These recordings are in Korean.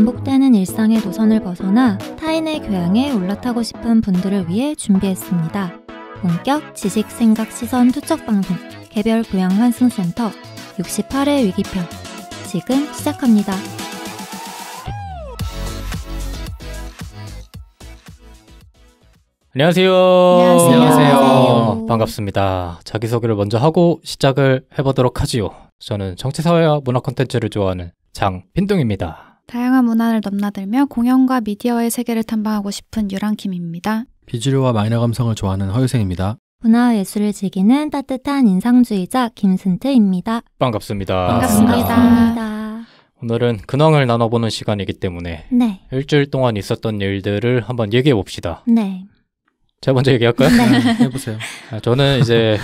반복되는 일상의 노선을 벗어나 타인의 교양에 올라타고 싶은 분들을 위해 준비했습니다. 본격 지식, 생각, 시선 투척 방송 개별 교양 환승센터 68회 위기편 지금 시작합니다. 안녕하세요. 안녕하세요. 반갑습니다. 자기소개를 먼저 하고 시작을 해보도록 하지요. 저는 정치사회와 문화 콘텐츠를 좋아하는 장빈둥입니다. 다양한 문화를 넘나들며 공연과 미디어의 세계를 탐방하고 싶은 유랑킴입니다. 비주류와 마이너 감성을 좋아하는 허유생입니다. 문화예술을 즐기는 따뜻한 인상주의자 김순트입니다. 반갑습니다. 반갑습니다. 오늘은 근황을 나눠보는 시간이기 때문에 네. 일주일 동안 있었던 일들을 한번 얘기해봅시다. 네. 제가 먼저 얘기할까요? 네. 해보세요. 저는 이제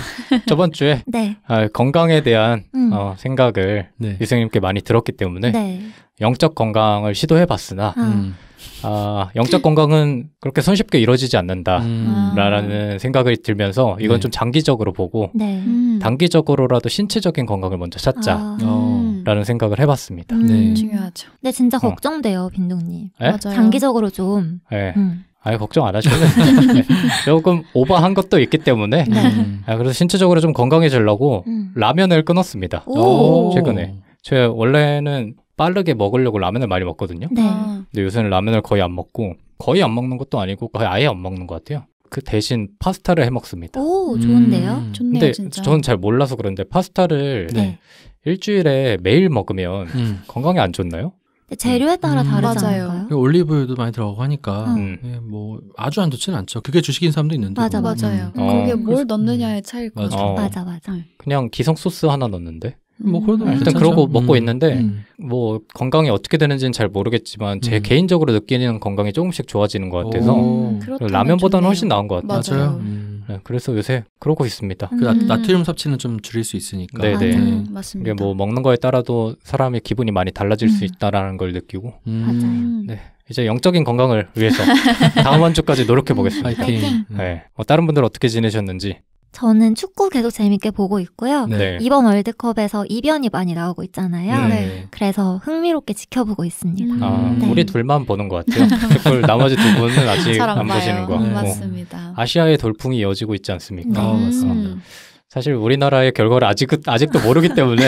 저번 주에 네. 건강에 대한 생각을 네. 유생님께 많이 들었기 때문에 네. 영적 건강을 시도해봤으나 영적 건강은 그렇게 손쉽게 이루어지지 않는다라는 생각이 들면서 이건 네. 좀 장기적으로 보고 네. 단기적으로라도 신체적인 건강을 먼저 찾자라는 생각을 해봤습니다. 네. 중요하죠. 근데 진짜 걱정돼요, 빈둥님. 네? 맞아요. 장기적으로 좀. 네. 아예 걱정 안 하셔도 돼요. 네. 조금 오버한 것도 있기 때문에 그래서 신체적으로 좀 건강해지려고 라면을 끊었습니다. 오. 최근에. 제가 원래는 빠르게 먹으려고 라면을 많이 먹거든요. 네. 근데 요새는 라면을 거의 안 먹고 거의 안 먹는 것도 아니고 거의 아예 안 먹는 것 같아요. 그 대신 파스타를 해 먹습니다. 오, 좋은데요? 좋네요, 근데 진짜. 저는 잘 몰라서 그런데 파스타를 네. 일주일에 매일 먹으면 건강에 안 좋나요? 재료에 따라 다르지 맞아요. 않을까요? 올리브유도 많이 들어가고 하니까 음. 뭐 아주 안 좋지는 않죠. 그게 주식인 사람도 있는데. 맞아, 뭐. 맞아요. 어. 거기에 뭘 넣느냐의 차이일 거죠. 맞아. 맞아. 그냥 기성 소스 하나 넣는데 뭐 그래도 일단 괜찮죠. 그러고 먹고 있는데 뭐 건강이 어떻게 되는지는 잘 모르겠지만 제 개인적으로 느끼는 건강이 조금씩 좋아지는 것 같아서 그렇다면 라면보다는 좋네요. 훨씬 나은 것 같아요. 맞아요. 네, 그래서 요새 그러고 있습니다. 그 나트륨 섭취는 좀 줄일 수 있으니까. 네네. 맞습니다. 이게 뭐 먹는 거에 따라도 사람의 기분이 많이 달라질 수 있다라는 걸 느끼고 맞아요. 네, 이제 영적인 건강을 위해서 다음 한 주까지 노력해 보겠습니다. 파이팅. 네, 다른 분들 어떻게 지내셨는지. 저는 축구 계속 재밌게 보고 있고요. 네. 이번 월드컵에서 이변이 많이 나오고 있잖아요. 네. 그래서 흥미롭게 지켜보고 있습니다. 네. 우리 둘만 보는 것 같아요. 축구를 나머지 두 분은 아직 잘 안 봐요. 보시는 것 같고. 맞습니다. 아시아의 돌풍이 이어지고 있지 않습니까? 맞습니다. 사실 우리나라의 결과를 아직도 모르기 때문에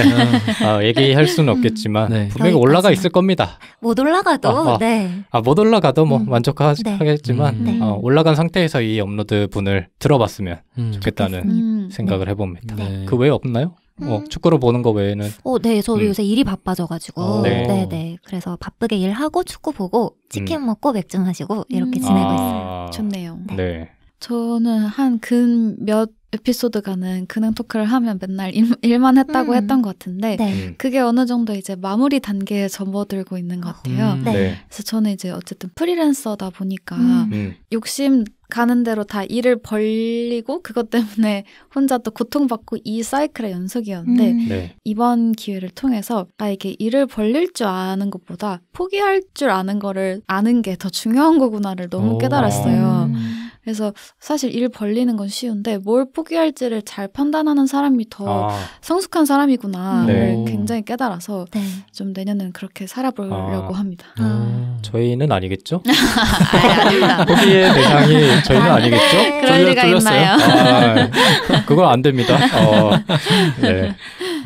얘기할 수는 없겠지만 네. 분명히 올라가 있을 겁니다. 못 올라가도 네. 못 올라가도 뭐 만족하겠지만 네. 올라간 상태에서 이 업로드 분을 들어봤으면 좋겠다는 좋겠습니다. 생각을 해봅니다. 네. 그 외에 없나요? 축구로 보는 거 외에는 네, 저도 요새 일이 바빠져가지고 네. 네. 그래서 바쁘게 일하고 축구 보고 치킨 먹고 맥주 마시고 이렇게 지내고 있어요. 좋네요. 네. 저는 한 몇 에피소드 가는 근황 토크를 하면 맨날 일만 했다고 했던 것 같은데 네. 그게 어느 정도 이제 마무리 단계에 접어들고 있는 것 같아요. 네. 그래서 저는 이제 어쨌든 프리랜서다 보니까 욕심 가는 대로 다 일을 벌리고 그것 때문에 혼자 또 고통받고 이 사이클의 연속이었는데 네. 이번 기회를 통해서 이게 일을 벌릴 줄 아는 것보다 포기할 줄 아는 거를 아는 게 더 중요한 거구나를 너무 깨달았어요. 그래서 사실 일 벌리는 건 쉬운데 뭘 포기할지를 잘 판단하는 사람이 더 성숙한 사람이구나를 네. 굉장히 깨달아서 네. 좀 내년에는 그렇게 살아보려고 합니다. 저희는 아니겠죠? 아닙니다. 포기의 대상이 저희는 아니겠죠? 그럴 리가 있나요? 그건 안 됩니다. 네.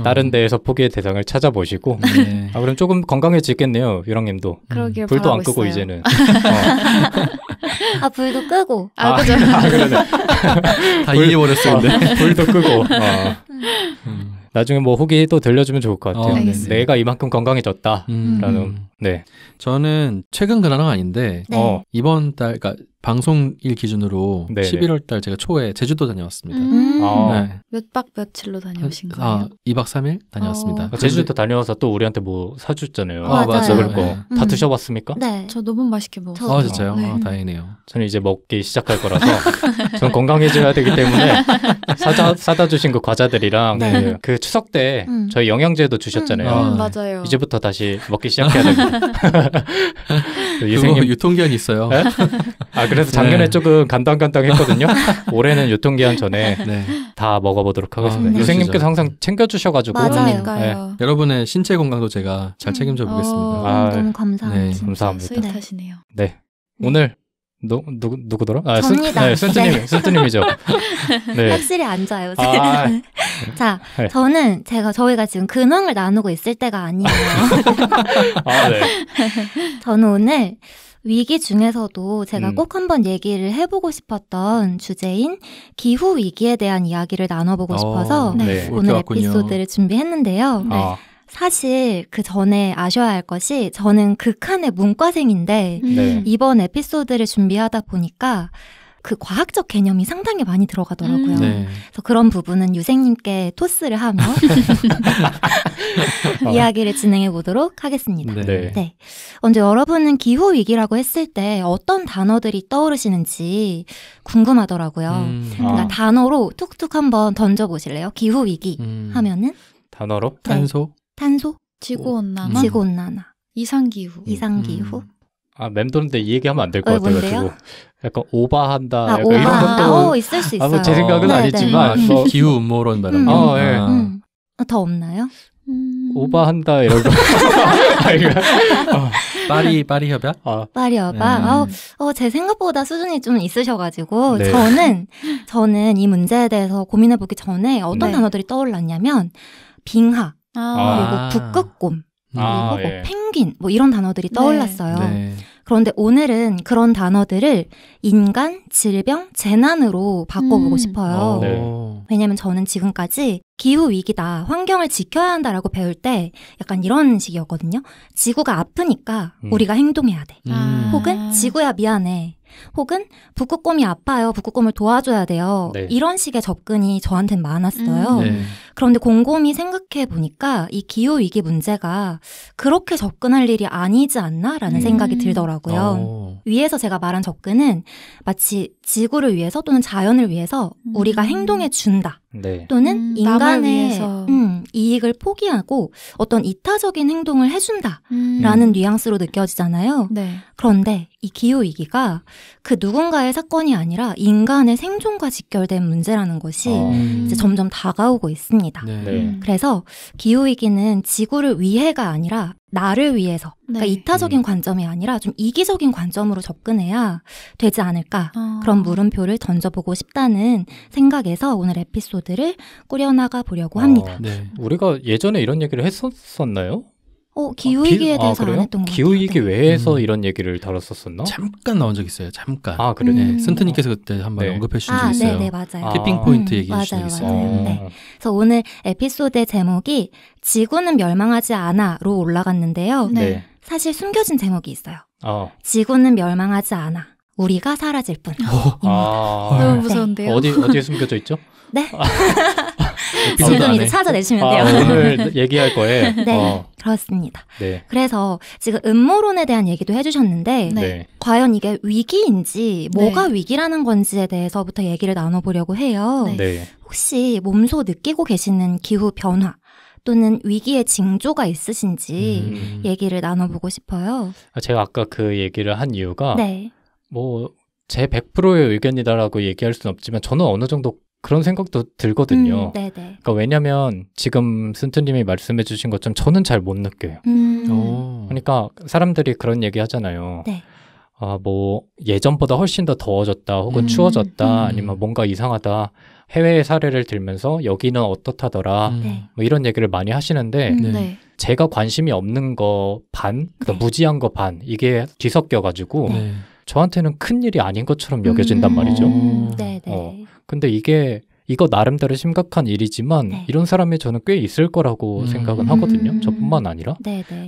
다른 데에서 포기의 대상을 찾아보시고 네. 그럼 조금 건강해지겠네요. 유랑님도. 그러길 불도 안 바라고 끄고 있어요. 이제는. 불도 끄고. 그죠? 그러네. 다 이해해버렸어요. 근데. 불도 끄고. 나중에 뭐 후기 또 들려주면 좋을 것 같아요. 알겠습니다. 내가 이만큼 건강해졌다라는. 네. 저는 최근 근황은 아닌데 네. 이번 달, 그러니까 방송일 기준으로 네네. 11월 달 제가 초에 제주도 다녀왔습니다. 네. 몇 박 며칠로 다녀오신 거예요? 2박 3일 다녀왔습니다. 제주도 다녀와서 또 우리한테 뭐 사줬잖아요. 맞아요. 먹을 거. 다 드셔봤습니까? 네. 저 너무 맛있게 먹었어요. 진짜요? 네. 다행이네요. 저는 이제 먹기 시작할 거라서 전 건강해져야 되기 때문에 사다 주신 그 과자들이랑 네. 그 추석 때 저희 영양제도 주셨잖아요. 맞아요. 이제부터 다시 먹기 시작해야 됩니다. 그거 유통기한이 있어요. 네? 아, 그래서 작년에 조금 간당간당했거든요. 올해는 유통기한 전에 다 먹어보도록 하겠습니다. 유생님께서 항상 챙겨주셔가지고. 맞아요. 여러분의 신체 건강도 제가 잘 책임져 보겠습니다. 너무 감사합니다. 감사합니다. 스윗하시네요. 네. 오늘 누구더라? 접니다. 센트님이죠. 네. 확실히 앉아요. 자, 저희가 지금 근황을 나누고 있을 때가 아니에요. 네. 저는 오늘 위기 중에서도 제가 꼭 한번 얘기를 해보고 싶었던 주제인 기후 위기에 대한 이야기를 나눠보고 싶어서 오늘 에피소드를 준비했는데요. 사실 그 전에 아셔야 할 것이 저는 극한의 문과생인데 이번 에피소드를 준비하다 보니까 그 과학적 개념이 상당히 많이 들어가더라고요. 그래서 그런 부분은 유생님께 토스를 하며 이야기를 진행해 보도록 하겠습니다. 네. 먼저 여러분은 기후 위기라고 했을 때 어떤 단어들이 떠오르시는지 궁금하더라고요. 그러니까 단어로 툭툭 한번 던져보실래요? 기후 위기 하면은 단어로? 탄소? 지구온난화? 이상기후? 아, 맴도는데 이 얘기하면 안 될 것 같아가지고. 약간 오바한다. 약간 오바. 이런 것도. 있을 수 있어요. 제 생각은 아니지만. 기후 음모론 말하는 더 없나요? 오바한다, 이런 거. 파리 협약? 파리 협약? 제 생각보다 수준이 좀 있으셔가지고, 저는 이 문제에 대해서 고민해보기 전에 어떤 단어들이 떠올랐냐면, 빙하. 그리고 북극곰, 그리고 펭귄, 이런 단어들이 떠올랐어요. 그런데 오늘은 그런 단어들을 인간, 질병, 재난으로 바꿔보고 싶어요. 왜냐면 저는 지금까지 기후 위기다, 환경을 지켜야 한다라고 배울 때 약간 이런 식이었거든요. 지구가 아프니까 우리가 행동해야 돼. 혹은 지구야 미안해. 혹은 북극곰이 아파요. 북극곰을 도와줘야 돼요. 이런 식의 접근이 저한테는 많았어요. 그런데 곰곰이 생각해 보니까 이 기후위기 문제가 그렇게 접근할 일이 아니지 않나라는 생각이 들더라고요. 위에서 제가 말한 접근은 마치 지구를 위해서 또는 자연을 위해서 우리가 행동해 준다. 또는 인간의 이익을 포기하고 어떤 이타적인 행동을 해준다라는 뉘앙스로 느껴지잖아요. 그런데 이 기후위기가 그 누군가의 사건이 아니라 인간의 생존과 직결된 문제라는 것이 이제 점점 다가오고 있습니다. 그래서 기후위기는 지구를 위해가 아니라 나를 위해서, 그러니까 이타적인 관점이 아니라 좀 이기적인 관점으로 접근해야 되지 않을까, 그런 물음표를 던져보고 싶다는 생각에서 오늘 에피소드를 꾸려나가 보려고 합니다. 우리가 예전에 이런 얘기를 했었나요? 기후위기에 대해서 안 했던 것 같아요. 기후위기 외에서 이런 얘기를 다뤘었었나? 잠깐 나온 적 있어요. 잠깐. 그래요? 센트님께서 그때 한번 언급해 주신 적 있어요. 네, 맞아요. 티핑 포인트 얘기해 주신 적 있어요. 그래서 오늘 에피소드의 제목이 지구는 멸망하지 않아로 올라갔는데요. 사실 숨겨진 제목이 있어요. 지구는 멸망하지 않아. 우리가 사라질 뿐. 너무 무서운데요? 어디에 숨겨져 있죠? 지금 이제 찾아내시면 돼요. 오늘 얘기할 거에. 그렇습니다. 그래서 지금 음모론에 대한 얘기도 해주셨는데 과연 이게 위기인지 뭐가 위기라는 건지에 대해서부터 얘기를 나눠보려고 해요. 혹시 몸소 느끼고 계시는 기후 변화 또는 위기의 징조가 있으신지 얘기를 나눠보고 싶어요. 제가 아까 그 얘기를 한 이유가 제 100%의 의견이다라고 얘기할 수는 없지만 저는 어느 정도 그런 생각도 들거든요. 그러니까 왜냐면 지금 센트님이 말씀해 주신 것처럼 저는 잘 못 느껴요. 그러니까 사람들이 그런 얘기 하잖아요. 예전보다 훨씬 더 더워졌다 혹은 추워졌다 아니면 뭔가 이상하다. 해외의 사례를 들면서 여기는 어떻다더라 이런 얘기를 많이 하시는데 제가 관심이 없는 거 반, 무지한 거 반 이게 뒤섞여가지고 저한테는 큰일이 아닌 것처럼 여겨진단 말이죠. 근데 이거 나름대로 심각한 일이지만 이런 사람이 저는 꽤 있을 거라고 생각은 하거든요. 저뿐만 아니라.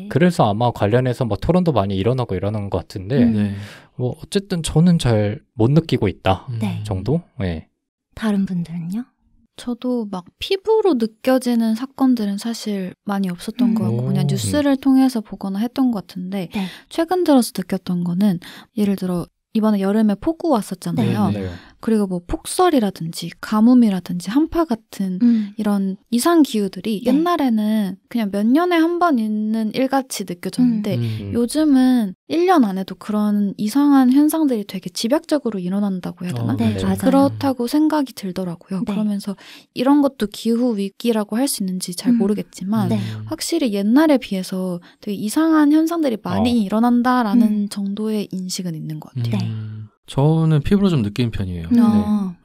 그래서 아마 관련해서 토론도 많이 일어나고 이러는 것 같은데 어쨌든 저는 잘 못 느끼고 있다 정도? 다른 분들은요? 저도 피부로 느껴지는 사건들은 사실 많이 없었던 것 같고 그냥 뉴스를 통해서 보거나 했던 것 같은데 최근 들어서 느꼈던 거는 예를 들어 이번에 여름에 폭우 왔었잖아요. 그리고 뭐 폭설이라든지 가뭄이라든지 한파 같은 이런 이상 기후들이 네. 옛날에는 그냥 몇 년에 한 번 있는 일같이 느껴졌는데 요즘은 1년 안에도 그런 이상한 현상들이 되게 집약적으로 일어난다고 해야 되나? 네, 맞아요. 그렇다고 생각이 들더라고요. 네. 그러면서 이런 것도 기후 위기라고 할 수 있는지 잘 모르겠지만 네. 확실히 옛날에 비해서 되게 이상한 현상들이 많이 일어난다라는 정도의 인식은 있는 것 같아요. 네. 저는 피부로 좀 느끼는 편이에요. 네.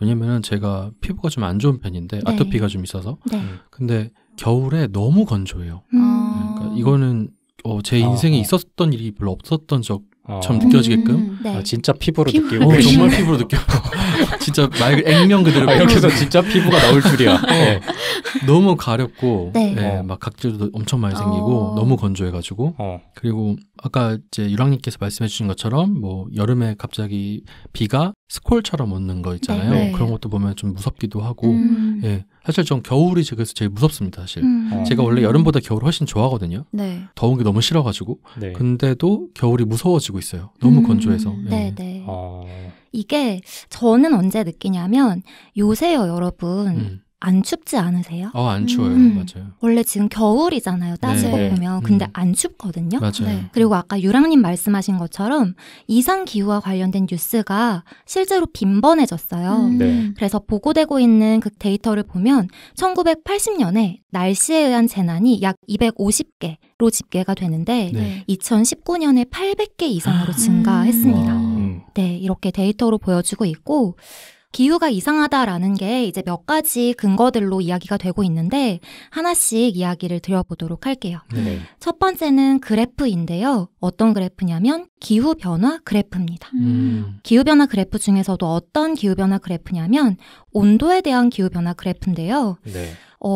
왜냐면은 제가 피부가 좀 안 좋은 편인데 네. 아토피가 좀 있어서 네. 근데 겨울에 너무 건조해요. 이거는 제 인생에 있었던 일이 별로 없었던 적처럼 느껴지게끔 네. 진짜 피부로 느끼고 정말 피부로 느껴요. 진짜 말 액면 그대로 이렇게 해서 진짜 피부가 나올 줄이야. 네. 너무 가렵고 네. 막 각질도 엄청 많이 생기고 너무 건조해가지고 그리고 아까 이제 유랑님께서 말씀해 주신 것처럼 뭐 여름에 갑자기 비가 스콜처럼 오는 거 있잖아요. 네. 그런 것도 보면 좀 무섭기도 하고 예. 사실 전 겨울이 그래서 제일 무섭습니다. 사실 제가 원래 여름보다 겨울을 훨씬 좋아하거든요. 네. 더운 게 너무 싫어가지고 네. 근데도 겨울이 무서워지고 있어요. 너무 건조해서. 네, 네. 이게 저는 언제 느끼냐면 요새요, 여러분. 안 춥지 않으세요? 안 추워요. 맞아요. 원래 지금 겨울이잖아요. 따지고 네. 보면. 근데 안 춥거든요. 맞아요. 네. 그리고 아까 유랑님 말씀하신 것처럼 이상기후와 관련된 뉴스가 실제로 빈번해졌어요. 네. 그래서 보고되고 있는 그 데이터를 보면 1980년에 날씨에 의한 재난이 약 250개로 집계가 되는데 네. 2019년에 800개 이상으로 증가했습니다. 네, 이렇게 데이터로 보여주고 있고 기후가 이상하다라는 게 이제 몇 가지 근거들로 이야기가 되고 있는데 하나씩 이야기를 드려보도록 할게요. 네. 첫 번째는 그래프인데요. 어떤 그래프냐면 기후변화 그래프입니다. 기후변화 그래프 중에서도 어떤 기후변화 그래프냐면 온도에 대한 기후변화 그래프인데요. 네.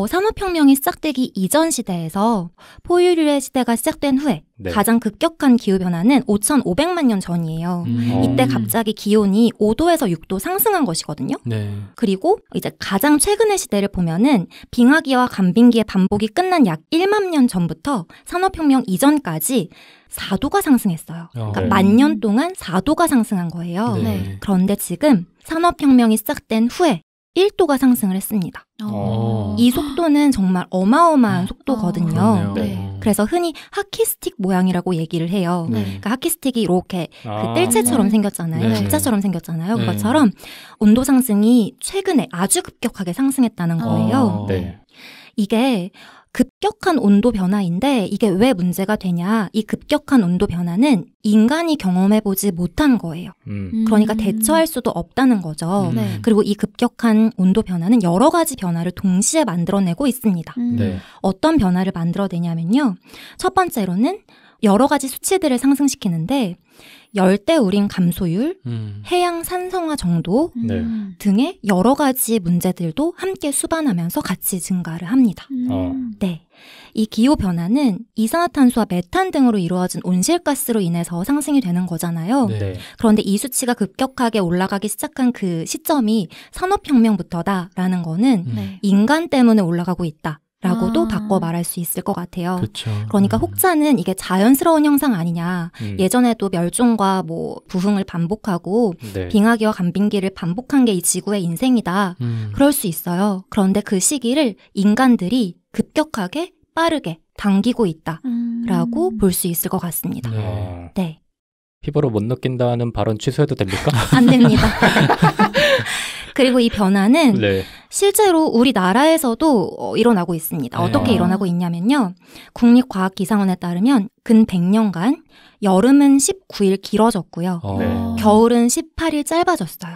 산업혁명이 시작되기 이전 시대에서 포유류의 시대가 시작된 후에 네. 가장 급격한 기후변화는 5,500만 년 전이에요. 이때 갑자기 기온이 5도에서 6도 상승한 것이거든요. 네. 그리고 이제 가장 최근의 시대를 보면은 빙하기와 간빙기의 반복이 끝난 약 1만 년 전부터 산업혁명 이전까지 4도가 상승했어요. 그러니까 네. 10,000년 동안 4도가 상승한 거예요. 네. 그런데 지금 산업혁명이 시작된 후에 1도가 상승을 했습니다. 이 속도는 정말 어마어마한 속도거든요. 그렇네요. 네. 그래서 흔히 하키스틱 모양이라고 얘기를 해요. 네. 그러니까 하키스틱이 이렇게 그 뜰채처럼 생겼잖아요. 네. 십자처럼 생겼잖아요. 네. 그것처럼 온도 상승이 최근에 아주 급격하게 상승했다는 거예요. 네. 이게 급격한 온도 변화인데 이게 왜 문제가 되냐. 이 급격한 온도 변화는 인간이 경험해보지 못한 거예요. 그러니까 대처할 수도 없다는 거죠. 네. 그리고 이 급격한 온도 변화는 여러 가지 변화를 동시에 만들어내고 있습니다. 네. 어떤 변화를 만들어내냐면요. 첫 번째로는 여러 가지 수치들을 상승시키는데 열대우림 감소율, 해양 산성화 정도 네. 등의 여러 가지 문제들도 함께 수반하면서 같이 증가를 합니다. 네. 이 기후변화는 이산화탄소와 메탄 등으로 이루어진 온실가스로 인해서 상승이 되는 거잖아요. 네. 그런데 이 수치가 급격하게 올라가기 시작한 그 시점이 산업혁명부터다라는 거는 인간 때문에 올라가고 있다. 라고도 바꿔 말할 수 있을 것 같아요. 그쵸. 그러니까 혹자는 이게 자연스러운 현상 아니냐. 예전에도 멸종과 뭐 부흥을 반복하고 네. 빙하기와 간빙기를 반복한 게 이 지구의 인생이다. 그럴 수 있어요. 그런데 그 시기를 인간들이 급격하게 빠르게 당기고 있다라고 볼 수 있을 것 같습니다. 네. 피부로 못 느낀다는 발언 취소해도 됩니까? 안 됩니다. 그리고 이 변화는 네. 실제로 우리나라에서도 일어나고 있습니다. 어떻게 일어나고 있냐면요. 국립과학기상원에 따르면 근 100년간 여름은 19일 길어졌고요. 네. 겨울은 18일 짧아졌어요.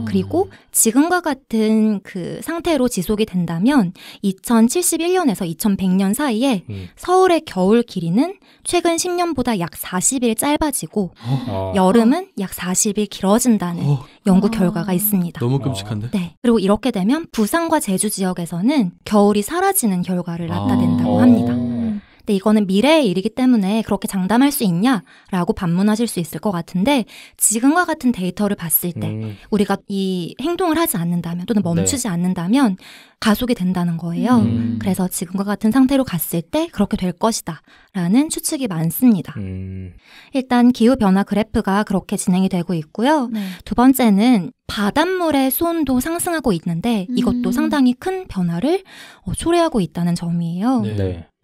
그리고 지금과 같은 그 상태로 지속이 된다면 2071년에서 2100년 사이에 서울의 겨울 길이는 최근 10년보다 약 40일 짧아지고 여름은 약 40일 길어진다는 연구 결과가 있습니다. 너무 끔찍한데? 네. 그리고 이렇게 되면 부산과 제주 지역에서는 겨울이 사라지는 결과를 나타낸다고 합니다. 근데 이거는 미래의 일이기 때문에 그렇게 장담할 수 있냐라고 반문하실 수 있을 것 같은데 지금과 같은 데이터를 봤을 때 우리가 이 행동을 하지 않는다면 또는 멈추지 않는다면 가속이 된다는 거예요. 그래서 지금과 같은 상태로 갔을 때 그렇게 될 것이다 라는 추측이 많습니다. 일단 기후변화 그래프가 그렇게 진행이 되고 있고요. 두 번째는 바닷물의 수온도 상승하고 있는데 이것도 상당히 큰 변화를 초래하고 있다는 점이에요.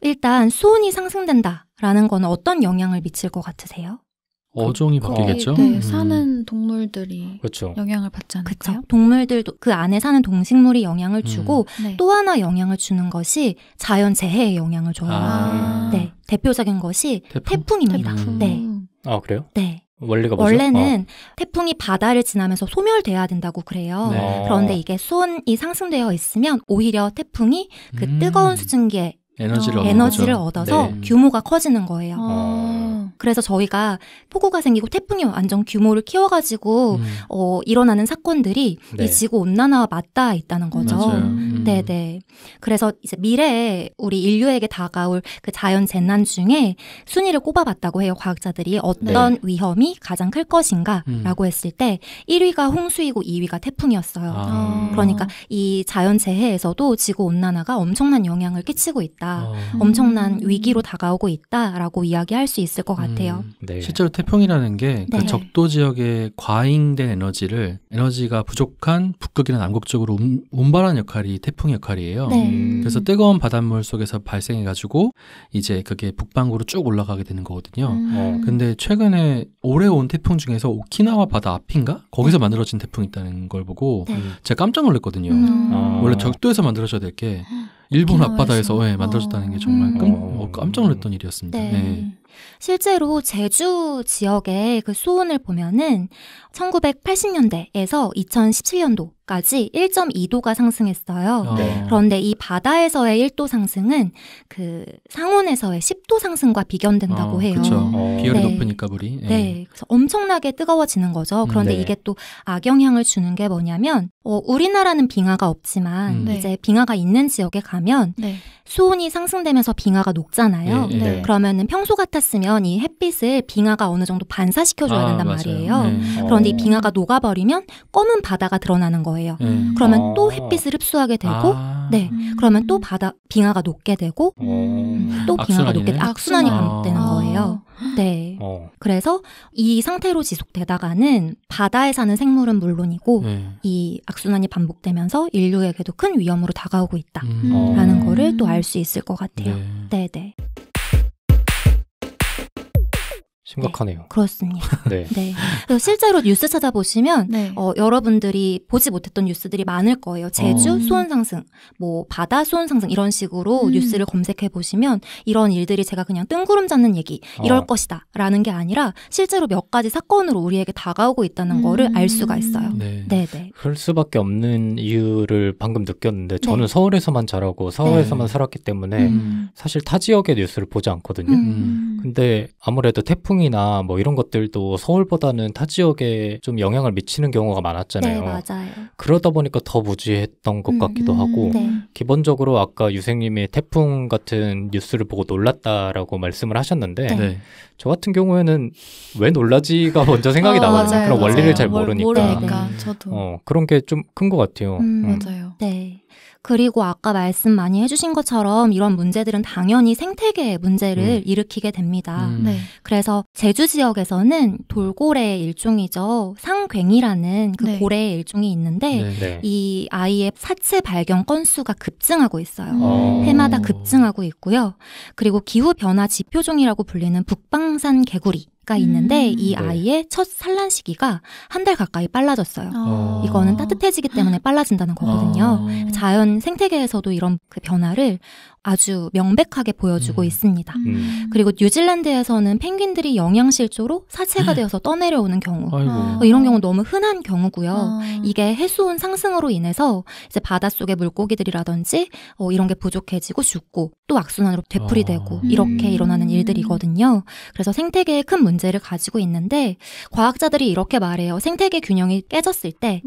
일단 수온이 상승된다라는 건 어떤 영향을 미칠 것 같으세요? 어종이 바뀌겠죠? 네, 사는 동물들이 그렇죠. 영향을 받지 않을까요? 동물들도 그 안에 사는 동식물이 영향을 주고 또 하나 영향을 주는 것이 자연재해에 영향을 줘요. 네, 대표적인 것이 태풍입니다. 네. 아, 그래요? 네. 원리가 뭐죠? 원래는 태풍이 바다를 지나면서 소멸돼야 된다고 그래요. 그런데 이게 수온이 상승되어 있으면 오히려 태풍이 그 뜨거운 수증기에 에너지를 얻어서 규모가 커지는 거예요. 그래서 저희가 폭우가 생기고 태풍이 완전 규모를 키워가지고 일어나는 사건들이 이 지구 온난화와 맞닿아 있다는 거죠. 네네. 그래서 이제 미래에 우리 인류에게 다가올 그 자연 재난 중에 순위를 꼽아봤다고 해요. 과학자들이 어떤 위험이 가장 클 것인가라고 했을 때 1위가 홍수이고 2위가 태풍이었어요. 그러니까 이 자연 재해에서도 지구 온난화가 엄청난 영향을 끼치고 있다. 엄청난 위기로 다가오고 있다라고 이야기할 수 있을 것 같아요. 실제로 태풍이라는 게 그 적도 지역의 과잉된 에너지가 부족한 북극이나 남극 쪽으로 운반하는 역할이 태풍의 역할이에요. 그래서 뜨거운 바닷물 속에서 발생해가지고 이제 그게 북반구로 쭉 올라가게 되는 거거든요. 근데 최근에 올해 온 태풍 중에서 오키나와 바다 앞인가? 거기서 만들어진 태풍이 있다는 걸 보고 제가 깜짝 놀랐거든요. 원래 적도에서 만들어져야 될 게 일본 앞바다에서 만들어졌다는 게 정말 깜짝 놀랐던 일이었습니다. 실제로 제주 지역의 그 수온을 보면은 1980년대에서 2017년도까지 1.2도가 상승했어요. 그런데 이 바다에서의 1도 상승은 그 상온에서의 10도 상승과 비견된다고 해요. 그렇죠. 비열이 높으니까 물이. 네, 그래서 엄청나게 뜨거워지는 거죠. 그런데 이게 또 악영향을 주는 게 뭐냐면 우리나라는 빙하가 없지만 이제 빙하가 있는 지역에 가면 수온이 상승되면서 빙하가 녹잖아요. 그러면은 평소 같았으면 이 햇빛을 빙하가 어느 정도 반사시켜줘야 된단 말이에요. 그런데 이 빙하가 녹아버리면 검은 바다가 드러나는 거예요. 그러면 또 햇빛을 흡수하게 되고, 그러면 또 빙하가 녹게 되고, 또 빙하가 녹게 되고, 악순환이 반복되는 거예요. 네. 그래서 이 상태로 지속되다가는 바다에 사는 생물은 물론이고, 이 악순환이 반복되면서 인류에게도 큰 위험으로 다가오고 있다라는 거를 또 알 수 있을 것 같아요. 네. 심각하네요. 그렇습니다. 그래서 실제로 뉴스 찾아보시면 여러분들이 보지 못했던 뉴스들이 많을 거예요. 제주 수온 상승, 뭐 바다 수온 상승 이런 식으로 뉴스를 검색해 보시면 이런 일들이 제가 그냥 뜬구름 잡는 얘기 이럴 것이다 라는 게 아니라 실제로 몇 가지 사건으로 우리에게 다가오고 있다는 거를 알 수가 있어요. 그럴 수밖에 없는 이유를 방금 느꼈는데 저는 서울에서만 자라고 서울에서만 살았기 때문에 사실 타 지역의 뉴스를 보지 않거든요. 근데 아무래도 태풍이나 뭐 이런 것들도 서울보다는 타 지역에 좀 영향을 미치는 경우가 많았잖아요. 맞아요. 그러다 보니까 더 무지했던 것 같기도 하고 기본적으로 아까 유생님이 태풍 같은 뉴스를 보고 놀랐다라고 말씀을 하셨는데 저 같은 경우에는 왜 놀라지가 먼저 생각이 나거든요. 그런 원리를 잘 모르니까. 저도. 그런 게 좀 큰 것 같아요. 맞아요. 그리고 아까 말씀 많이 해주신 것처럼 이런 문제들은 당연히 생태계의 문제를 일으키게 됩니다. 그래서 제주 지역에서는 돌고래의 일종이죠. 상괭이라는 그 고래의 일종이 있는데 이 아이의 사체 발견 건수가 급증하고 있어요. 해마다 급증하고 있고요. 그리고 기후변화 지표종이라고 불리는 북방산 개구리 가 있는데 이 아이의 첫 산란 시기가 한 달 가까이 빨라졌어요. 이거는 따뜻해지기 때문에 빨라진다는 거거든요. 자연 생태계에서도 이런 그 변화를 아주 명백하게 보여주고 있습니다. 그리고 뉴질랜드에서는 펭귄들이 영양실조로 사체가 되어서 떠내려오는 경우 이런 경우 너무 흔한 경우고요. 이게 해수온 상승으로 인해서 이제 바닷속의 물고기들이라든지 이런 게 부족해지고 죽고 또 악순환으로 되풀이되고 이렇게 일어나는 일들이거든요. 그래서 생태계에 큰 문제를 가지고 있는데 과학자들이 이렇게 말해요. 생태계 균형이 깨졌을 때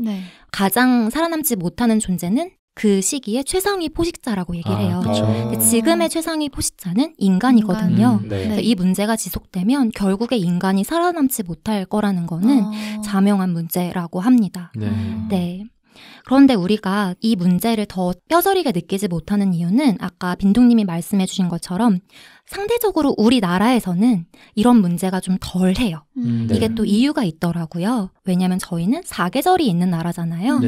가장 살아남지 못하는 존재는 그 시기에 최상위 포식자라고 얘기를 해요. 그렇죠. 지금의 최상위 포식자는 인간이거든요. 네. 이 문제가 지속되면 결국에 인간이 살아남지 못할 거라는 거는 자명한 문제라고 합니다. 네. 그런데 우리가 이 문제를 더 뼈저리게 느끼지 못하는 이유는 아까 빈둥님이 말씀해 주신 것처럼 상대적으로 우리나라에서는 이런 문제가 좀 덜해요. 이게 또 이유가 있더라고요. 왜냐하면 저희는 사계절이 있는 나라잖아요.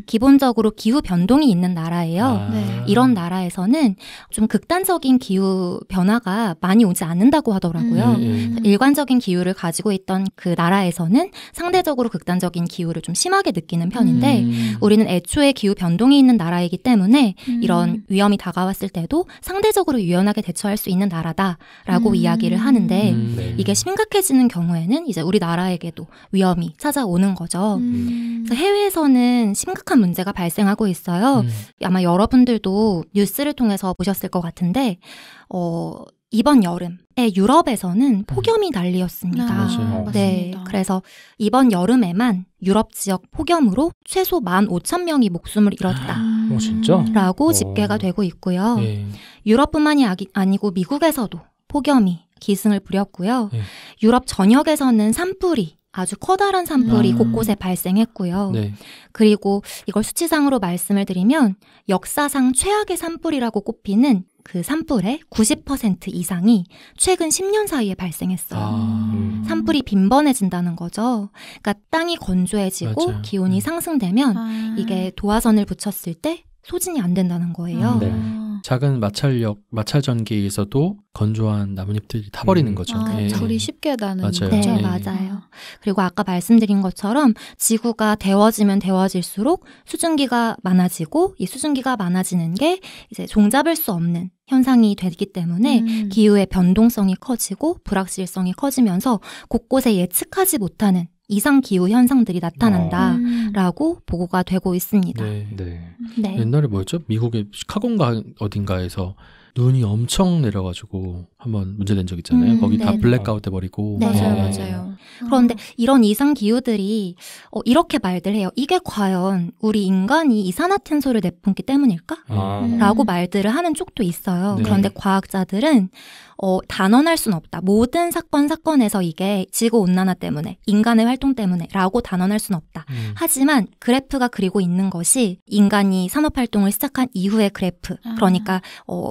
기본적으로 기후 변동이 있는 나라예요. 이런 나라에서는 좀 극단적인 기후 변화가 많이 오지 않는다고 하더라고요. 일관적인 기후를 가지고 있던 그 나라에서는 상대적으로 극단적인 기후를 좀 심하게 느끼는 편인데 우리는 애초에 기후 변동이 있는 나라이기 때문에 이런 위험이 다가왔을 때도 상대적으로 유연하게 대처할 수 있는 나라다라고 이야기를 하는데 이게 심각해지는 경우에는 이제 우리나라에게도 위험이 찾아오는 거죠. 그래서 해외에서는 심각한 문제가 발생하고 있어요. 아마 여러분들도 뉴스를 통해서 보셨을 것 같은데 이번 여름에 유럽에서는 폭염이 난리였습니다. 네, 그래서 이번 여름에만 유럽 지역 폭염으로 최소 15,000명이 목숨을 잃었다. 진짜? 라고 집계가 되고 있고요. 유럽뿐만이 아니고 미국에서도 폭염이 기승을 부렸고요. 유럽 전역에서는 산불이 아주 커다란 산불이 곳곳에 발생했고요. 그리고 이걸 수치상으로 말씀을 드리면 역사상 최악의 산불이라고 꼽히는 그 산불의 90% 이상이 최근 10년 사이에 발생했어요. 산불이 빈번해진다는 거죠. 그러니까 땅이 건조해지고 맞아요. 기온이 상승되면 이게 도화선을 붙였을 때 소진이 안 된다는 거예요. 작은 마찰전기에서도 건조한 나뭇잎들이 타버리는 거죠. 불이 쉽게 나는 거죠. 네, 맞아요. 그리고 아까 말씀드린 것처럼 지구가 데워지면 데워질수록 수증기가 많아지고 이 수증기가 많아지는 게 이제 종잡을 수 없는 현상이 되기 때문에 기후의 변동성이 커지고 불확실성이 커지면서 곳곳에 예측하지 못하는 이상기후 현상들이 나타난다라고 보고가 되고 있습니다. 네. 옛날에 뭐였죠? 미국의 시카고인가 어딘가에서 눈이 엄청 내려가지고 한번 문제된 적 있잖아요. 거기 다 블랙아웃 돼버리고. 맞아요. 그런데 이런 이상기후들이 이렇게 말들 해요. 이게 과연 우리 인간이 이산화탄소를 내뿜기 때문일까? 라고 말들을 하는 쪽도 있어요. 그런데 과학자들은 단언할 수는 없다. 모든 사건에서 이게 지구온난화 때문에, 인간의 활동 때문에 라고 단언할 수는 없다. 하지만 그래프가 그리고 있는 것이 인간이 산업활동을 시작한 이후의 그래프, 그러니까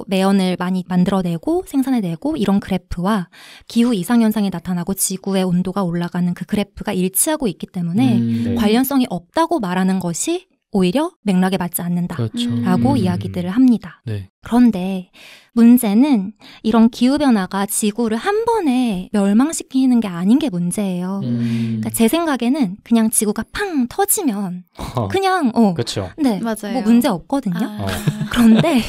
매연을 많이 만들어내고 생산해내고 이런 그래프와 기후 이상현상이 나타나고 지구의 온도가 올라가는 그 그래프가 일치하고 있기 때문에 관련성이 없다고 말하는 것이 오히려 맥락에 맞지 않는다라고 이야기들을 합니다. 그런데 문제는 이런 기후변화가 지구를 한 번에 멸망시키는 게 아닌 게 문제예요. 그러니까 제 생각에는 그냥 지구가 팡 터지면 그냥 그렇죠. 네, 맞아요. 뭐 문제 없거든요. 그런데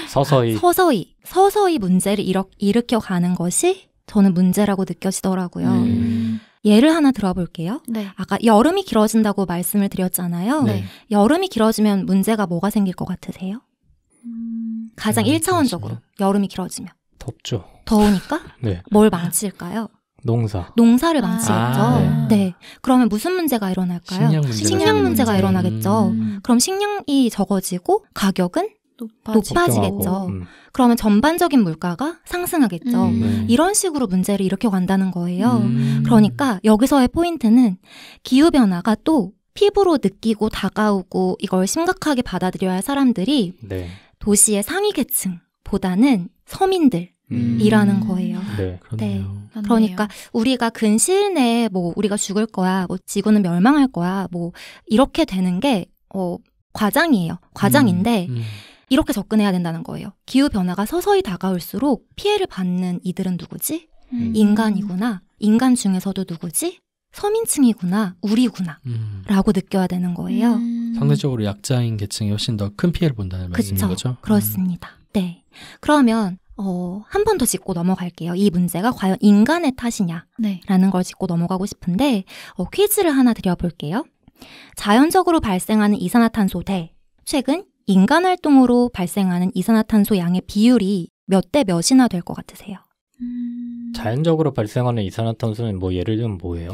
서서히 문제를 일으켜 가는 것이 저는 문제라고 느껴지더라고요. 예를 하나 들어볼게요. 아까 여름이 길어진다고 말씀을 드렸잖아요. 여름이 길어지면 문제가 뭐가 생길 것 같으세요? 가장 1차원적으로 여름이 길어지면 덥죠. 더우니까 뭘 망칠까요? 농사를 망치겠죠. 네. 그러면 무슨 문제가 일어날까요? 식량 문제가 일어나겠죠. 그럼 식량이 적어지고 가격은 높아지겠죠. 그러면 전반적인 물가가 상승하겠죠. 이런 식으로 문제를 일으켜 간다는 거예요. 그러니까 여기서의 포인트는 기후변화가 또 피부로 느끼고 다가오고 이걸 심각하게 받아들여야 할 사람들이 도시의 상위 계층보다는 서민들이라는 거예요. 그러니까 우리가 근시일 내에 뭐 우리가 죽을 거야, 뭐 지구는 멸망할 거야, 뭐 이렇게 되는 게 과장이에요. 과장인데 이렇게 접근해야 된다는 거예요. 기후변화가 서서히 다가올수록 피해를 받는 이들은 누구지? 인간이구나. 인간 중에서도 누구지? 서민층이구나. 우리구나. 라고 느껴야 되는 거예요. 상대적으로 약자인 계층이 훨씬 더 큰 피해를 본다는 말씀인 거죠? 그렇습니다. 네. 그러면 한 번 더 짚고 넘어갈게요. 이 문제가 과연 인간의 탓이냐라는 걸 짚고 넘어가고 싶은데 퀴즈를 하나 드려볼게요. 자연적으로 발생하는 이산화탄소 대 최근 인간 활동으로 발생하는 이산화탄소 양의 비율이 몇 대 몇이나 될 것 같으세요? 자연적으로 발생하는 이산화탄소는 뭐 예를 들면 뭐예요?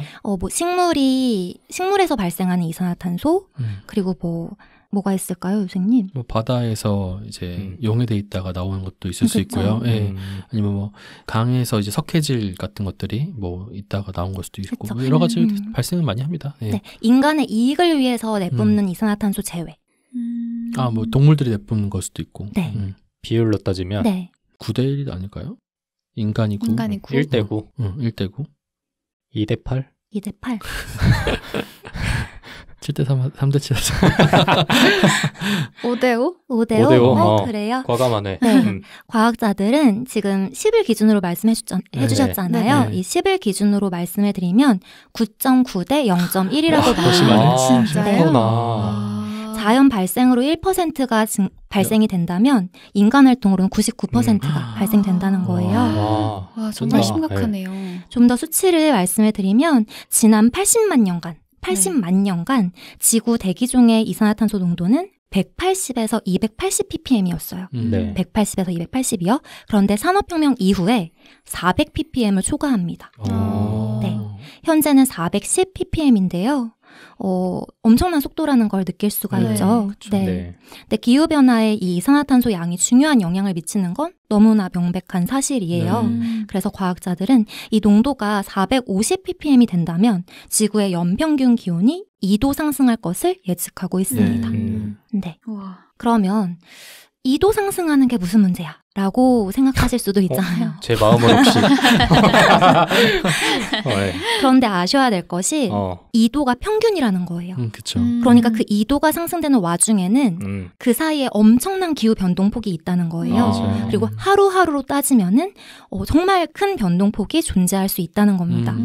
식물에서 발생하는 이산화탄소, 그리고 뭐 뭐가 있을까요, 선생님? 뭐 바다에서 이제 용해돼 있다가 나오는 것도 있을 수 있고요. 예. 아니면 뭐 강에서 이제 석회질 같은 것들이 뭐 있다가 나온 걸 수도 있고 뭐 여러 가지 발생을 많이 합니다. 예. 네. 인간의 이익을 위해서 내뿜는 이산화탄소 제외. 뭐 동물들이 내뿜는 걸 수도 있고. 네. 비율로 따지면 9대1 아닐까요? 인간이 9. 1대 9. 1대 9. 2대 8. 2대 8. 7대 3, 3대 7. 5대 5? 5대 5? 그래요? 과감하네. 네. 과학자들은 지금 10일 기준으로 말씀해 주셨잖아요. 이 10일 기준으로 말씀을 드리면 9.9대 0.1이라고 나와요. 진짜요? 자연 발생으로 1%가 발생이 된다면 인간 활동으로는 99%가 발생된다는 거예요. 와, 정말 심각하네요. 좀 더 수치를 말씀을 드리면 지난 80만 년간 지구 대기 중의 이산화탄소 농도는 180에서 280 ppm이었어요. 180에서 280이요. 그런데 산업혁명 이후에 400 ppm을 초과합니다. 네. 현재는 410 ppm인데요. 엄청난 속도라는 걸 느낄 수가 있죠. 네. 근데 기후변화에 이 이산화탄소 양이 중요한 영향을 미치는 건 너무나 명백한 사실이에요. 그래서 과학자들은 이 농도가 450 ppm이 된다면 지구의 연평균 기온이 2도 상승할 것을 예측하고 있습니다. 네. 그러면 2도 상승하는 게 무슨 문제야? 라고 생각하실 수도 있잖아요. 제 마음은 혹시. 그런데 아셔야 될 것이 2도가 평균이라는 거예요. 그쵸. 그러니까 그 2도가 상승되는 와중에는 그 사이에 엄청난 기후 변동폭이 있다는 거예요. 그리고 하루하루로 따지면은 정말 큰 변동폭이 존재할 수 있다는 겁니다.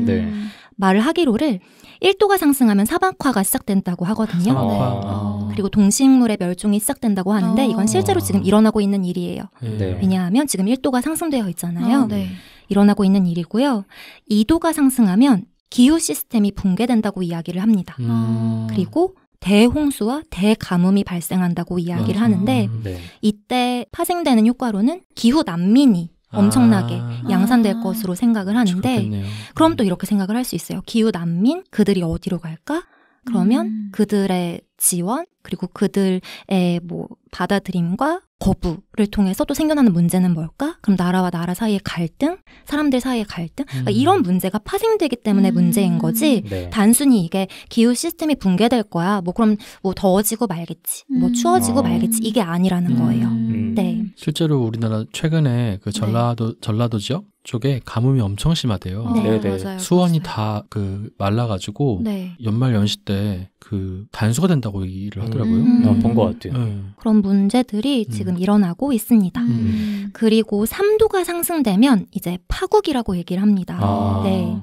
말을 하기로를 1도가 상승하면 사막화가 시작된다고 하거든요. 그리고 동식물의 멸종이 시작된다고 하는데 이건 실제로 지금 일어나고 있는 일이에요. 왜냐하면 지금 1도가 상승되어 있잖아요. 일어나고 있는 일이고요. 2도가 상승하면 기후 시스템이 붕괴된다고 이야기를 합니다. 그리고 대홍수와 대가뭄이 발생한다고 이야기를 하는데 이때 파생되는 효과로는 기후 난민이 엄청나게 양산될 것으로 생각을 하는데 그럼 또 이렇게 생각을 할 수 있어요. 기후 난민? 그들이 어디로 갈까? 그러면 그들의 지원 그리고 그들의 뭐 받아들임과 거부를 통해서 또 생겨나는 문제는 뭘까? 그럼 나라와 나라 사이의 갈등? 사람들 사이의 갈등? 그러니까 이런 문제가 파생되기 때문에 문제인 거지 단순히 이게 기후 시스템이 붕괴될 거야. 뭐 그럼 뭐 더워지고 말겠지. 뭐 추워지고 말겠지. 이게 아니라는 거예요. 네. 실제로 우리나라 최근에 그 전라도 지역 쪽에 가뭄이 엄청 심하대요. 맞아요. 수원이 다 그 말라가지고 연말 연시 때 그 단수가 된다고 얘기를 하더라고요. 본 것 같아요. 그런 문제들이 지금 일어나고 있습니다. 그리고 3도가 상승되면 이제 파국이라고 얘기를 합니다. 네.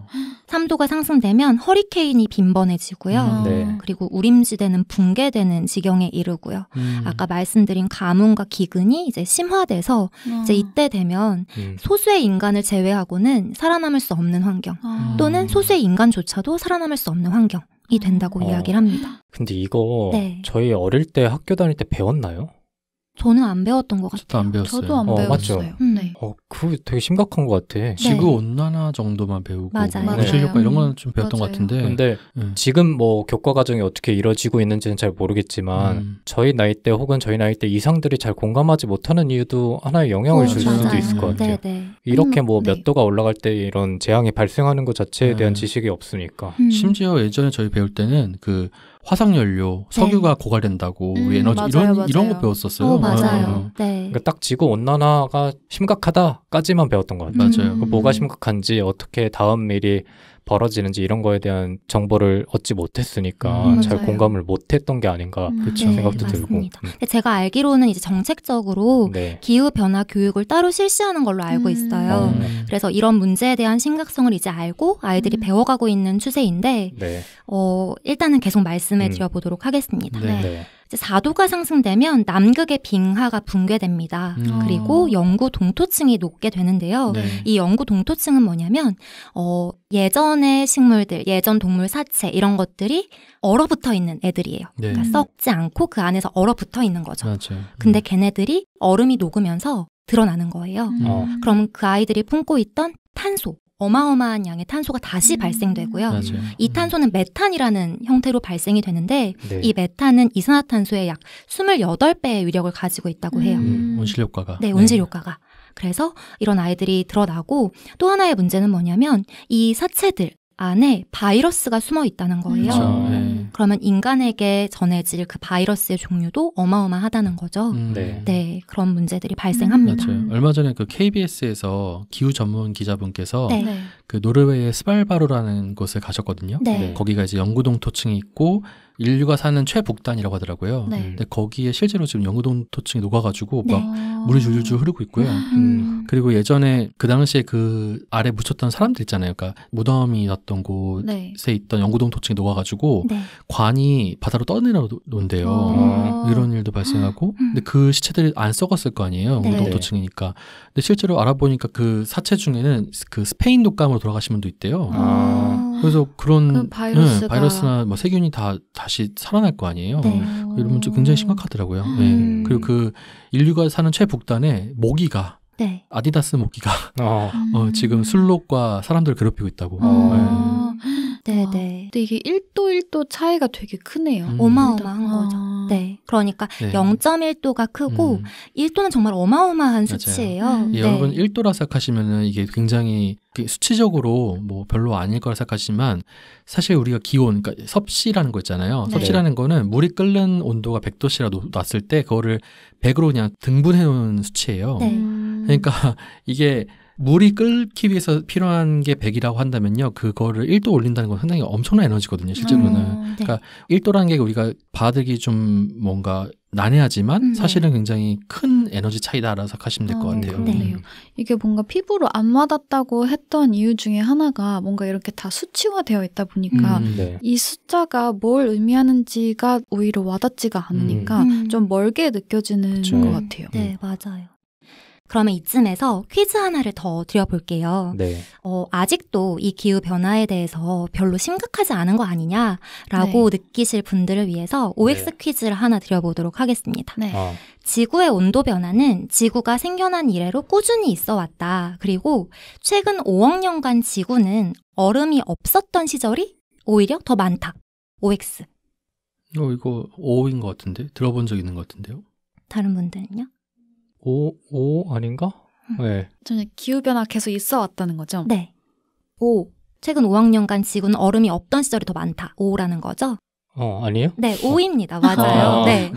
3도가 상승되면 허리케인이 빈번해지고요. 그리고 우림지대는 붕괴되는 지경에 이르고요. 아까 말씀드린 가뭄과 기근이 이제 심화돼서 이제 이때 되면 소수의 인간을 제외하고는 살아남을 수 없는 환경 또는 소수의 인간조차도 살아남을 수 없는 환경이 된다고 이야기를 합니다. 근데 이거 저희 어릴 때 학교 다닐 때 배웠나요? 저는 안 배웠던 것 같아요. 저도 안 배웠어요. 저도 안 배웠어요. 맞죠? 그거 되게 심각한 것 같아. 지구 온난화 정도만 배우고 온실 효과 이런 건 좀 배웠던 것 같은데. 근데 지금 뭐 교과 과정이 어떻게 이루어지고 있는지는 잘 모르겠지만 저희 나이 때 혹은 저희 나이 때 이상들이 잘 공감하지 못하는 이유도 하나의 영향을 줄 수도 있을 것 같아요. 이렇게 뭐 몇 도가 올라갈 때 이런 재앙이 발생하는 것 자체에 대한 지식이 없으니까. 심지어 예전에 저희 배울 때는 그 화석연료, 석유가 고갈된다고 우리 에너지 이런 거 배웠었어요. 맞아요. 그러니까 딱 지구 온난화가 심각하다까지만 배웠던 것 같아요. 맞아요. 뭐가 심각한지 어떻게 다음 일이 벌어지는지 이런 거에 대한 정보를 얻지 못했으니까 잘 공감을 못했던 게 아닌가 생각도 들고. 근데 제가 알기로는 이제 정책적으로 기후변화 교육을 따로 실시하는 걸로 알고 있어요. 그래서 이런 문제에 대한 심각성을 이제 알고 아이들이 배워가고 있는 추세인데 일단은 계속 말씀해 드려보도록 하겠습니다. 이제 4도가 상승되면 남극의 빙하가 붕괴됩니다. 그리고 영구 동토층이 녹게 되는데요. 이 영구 동토층은 뭐냐면 예전의 식물들, 예전 동물 사체 이런 것들이 얼어붙어 있는 애들이에요. 그러니까 썩지 않고 그 안에서 얼어붙어 있는 거죠. 근데 걔네들이 얼음이 녹으면서 드러나는 거예요. 그럼 그 아이들이 품고 있던 탄소 어마어마한 양의 탄소가 다시 발생되고요. 맞아요. 이 탄소는 메탄이라는 형태로 발생이 되는데 네. 이 메탄은 이산화탄소의 약 28배의 위력을 가지고 있다고 해요. 온실효과가. 네, 온실효과가. 그래서 이런 아이들이 드러나고 또 하나의 문제는 뭐냐면 이 사체들 안에 바이러스가 숨어 있다는 거예요. 그렇죠. 네. 그러면 인간에게 전해질 그 바이러스의 종류도 어마어마하다는 거죠. 네. 네, 그런 문제들이 발생합니다. 맞아요. 얼마 전에 그 KBS에서 기후 전문 기자분께서 네. 그 노르웨이의 스발바루라는 곳을 가셨거든요. 네. 거기가 이제 영구동토층이 있고 인류가 사는 최북단이라고 하더라고요. 네. 근데 거기에 실제로 지금 영구동토층이 녹아가지고 막 물이 줄줄 흐르고 있고요. 그리고 예전에 그 당시에 그 아래 묻혔던 사람들 있잖아요. 그러니까 무덤이 났던 곳에 있던 영구동토층이 녹아가지고 관이 바다로 떠내려온대요. 이런 일도 발생하고 근데 그 시체들이 안 썩었을 거 아니에요. 영구동토층이니까. 근데 실제로 알아보니까 그 사체 중에는 그 스페인 독감으로 돌아가신 분도 있대요. 그래서 그런 바이러스나 뭐 세균이 다 다시 살아날 거 아니에요. 이런 문제 굉장히 심각하더라고요. 네. 그리고 그 인류가 사는 최북단에 모기가 아디다스 모기가 지금 술록과 사람들을 괴롭히고 있다고. 네. 근데 이게 1도 1도 차이가 되게 크네요. 어마어마한 거죠. 네. 그러니까 0.1도가 크고 1도는 정말 어마어마한 수치예요. 네. 여러분 1도라 생각하시면은 이게 굉장히 수치적으로 뭐 별로 아닐 거라 생각하시지만 사실 우리가 기온, 그러니까 섭씨라는 거 있잖아요. 섭씨라는 거는 물이 끓는 온도가 100도씨라도 놨을 때 그거를 100으로 그냥 등분해 놓은 수치예요. 그러니까 이게 물이 끓기 위해서 필요한 게 100이라고 한다면요. 그거를 1도 올린다는 건 상당히 엄청난 에너지거든요. 실제로는. 그러니까 1도라는 게 우리가 받아들이기 좀 뭔가 난해하지만 사실은 굉장히 큰 에너지 차이다라고 생각하시면 될 것 같아요. 네. 이게 뭔가 피부로 안 와닿다고 했던 이유 중에 하나가 뭔가 이렇게 다 수치화되어 있다 보니까 이 숫자가 뭘 의미하는지가 오히려 와닿지가 않으니까 좀 멀게 느껴지는 것 같아요. 네, 맞아요. 그러면 이쯤에서 퀴즈 하나를 더 드려볼게요. 네. 아직도 이 기후변화에 대해서 별로 심각하지 않은 거 아니냐라고 느끼실 분들을 위해서 OX 퀴즈를 하나 드려보도록 하겠습니다. 지구의 온도 변화는 지구가 생겨난 이래로 꾸준히 있어 왔다. 그리고 최근 5억 년간 지구는 얼음이 없었던 시절이 오히려 더 많다. OX. 이거 O인 것 같은데? 들어본 적 있는 것 같은데요? 다른 분들은요? 오 아닌가? 네. 저는 기후변화 계속 있어 왔다는 거죠? 네. O. 최근 5억 년간 지구는 얼음이 없던 시절이 더 많다. O라는 거죠? 아니에요? 네, O입니다. 맞아요. 네.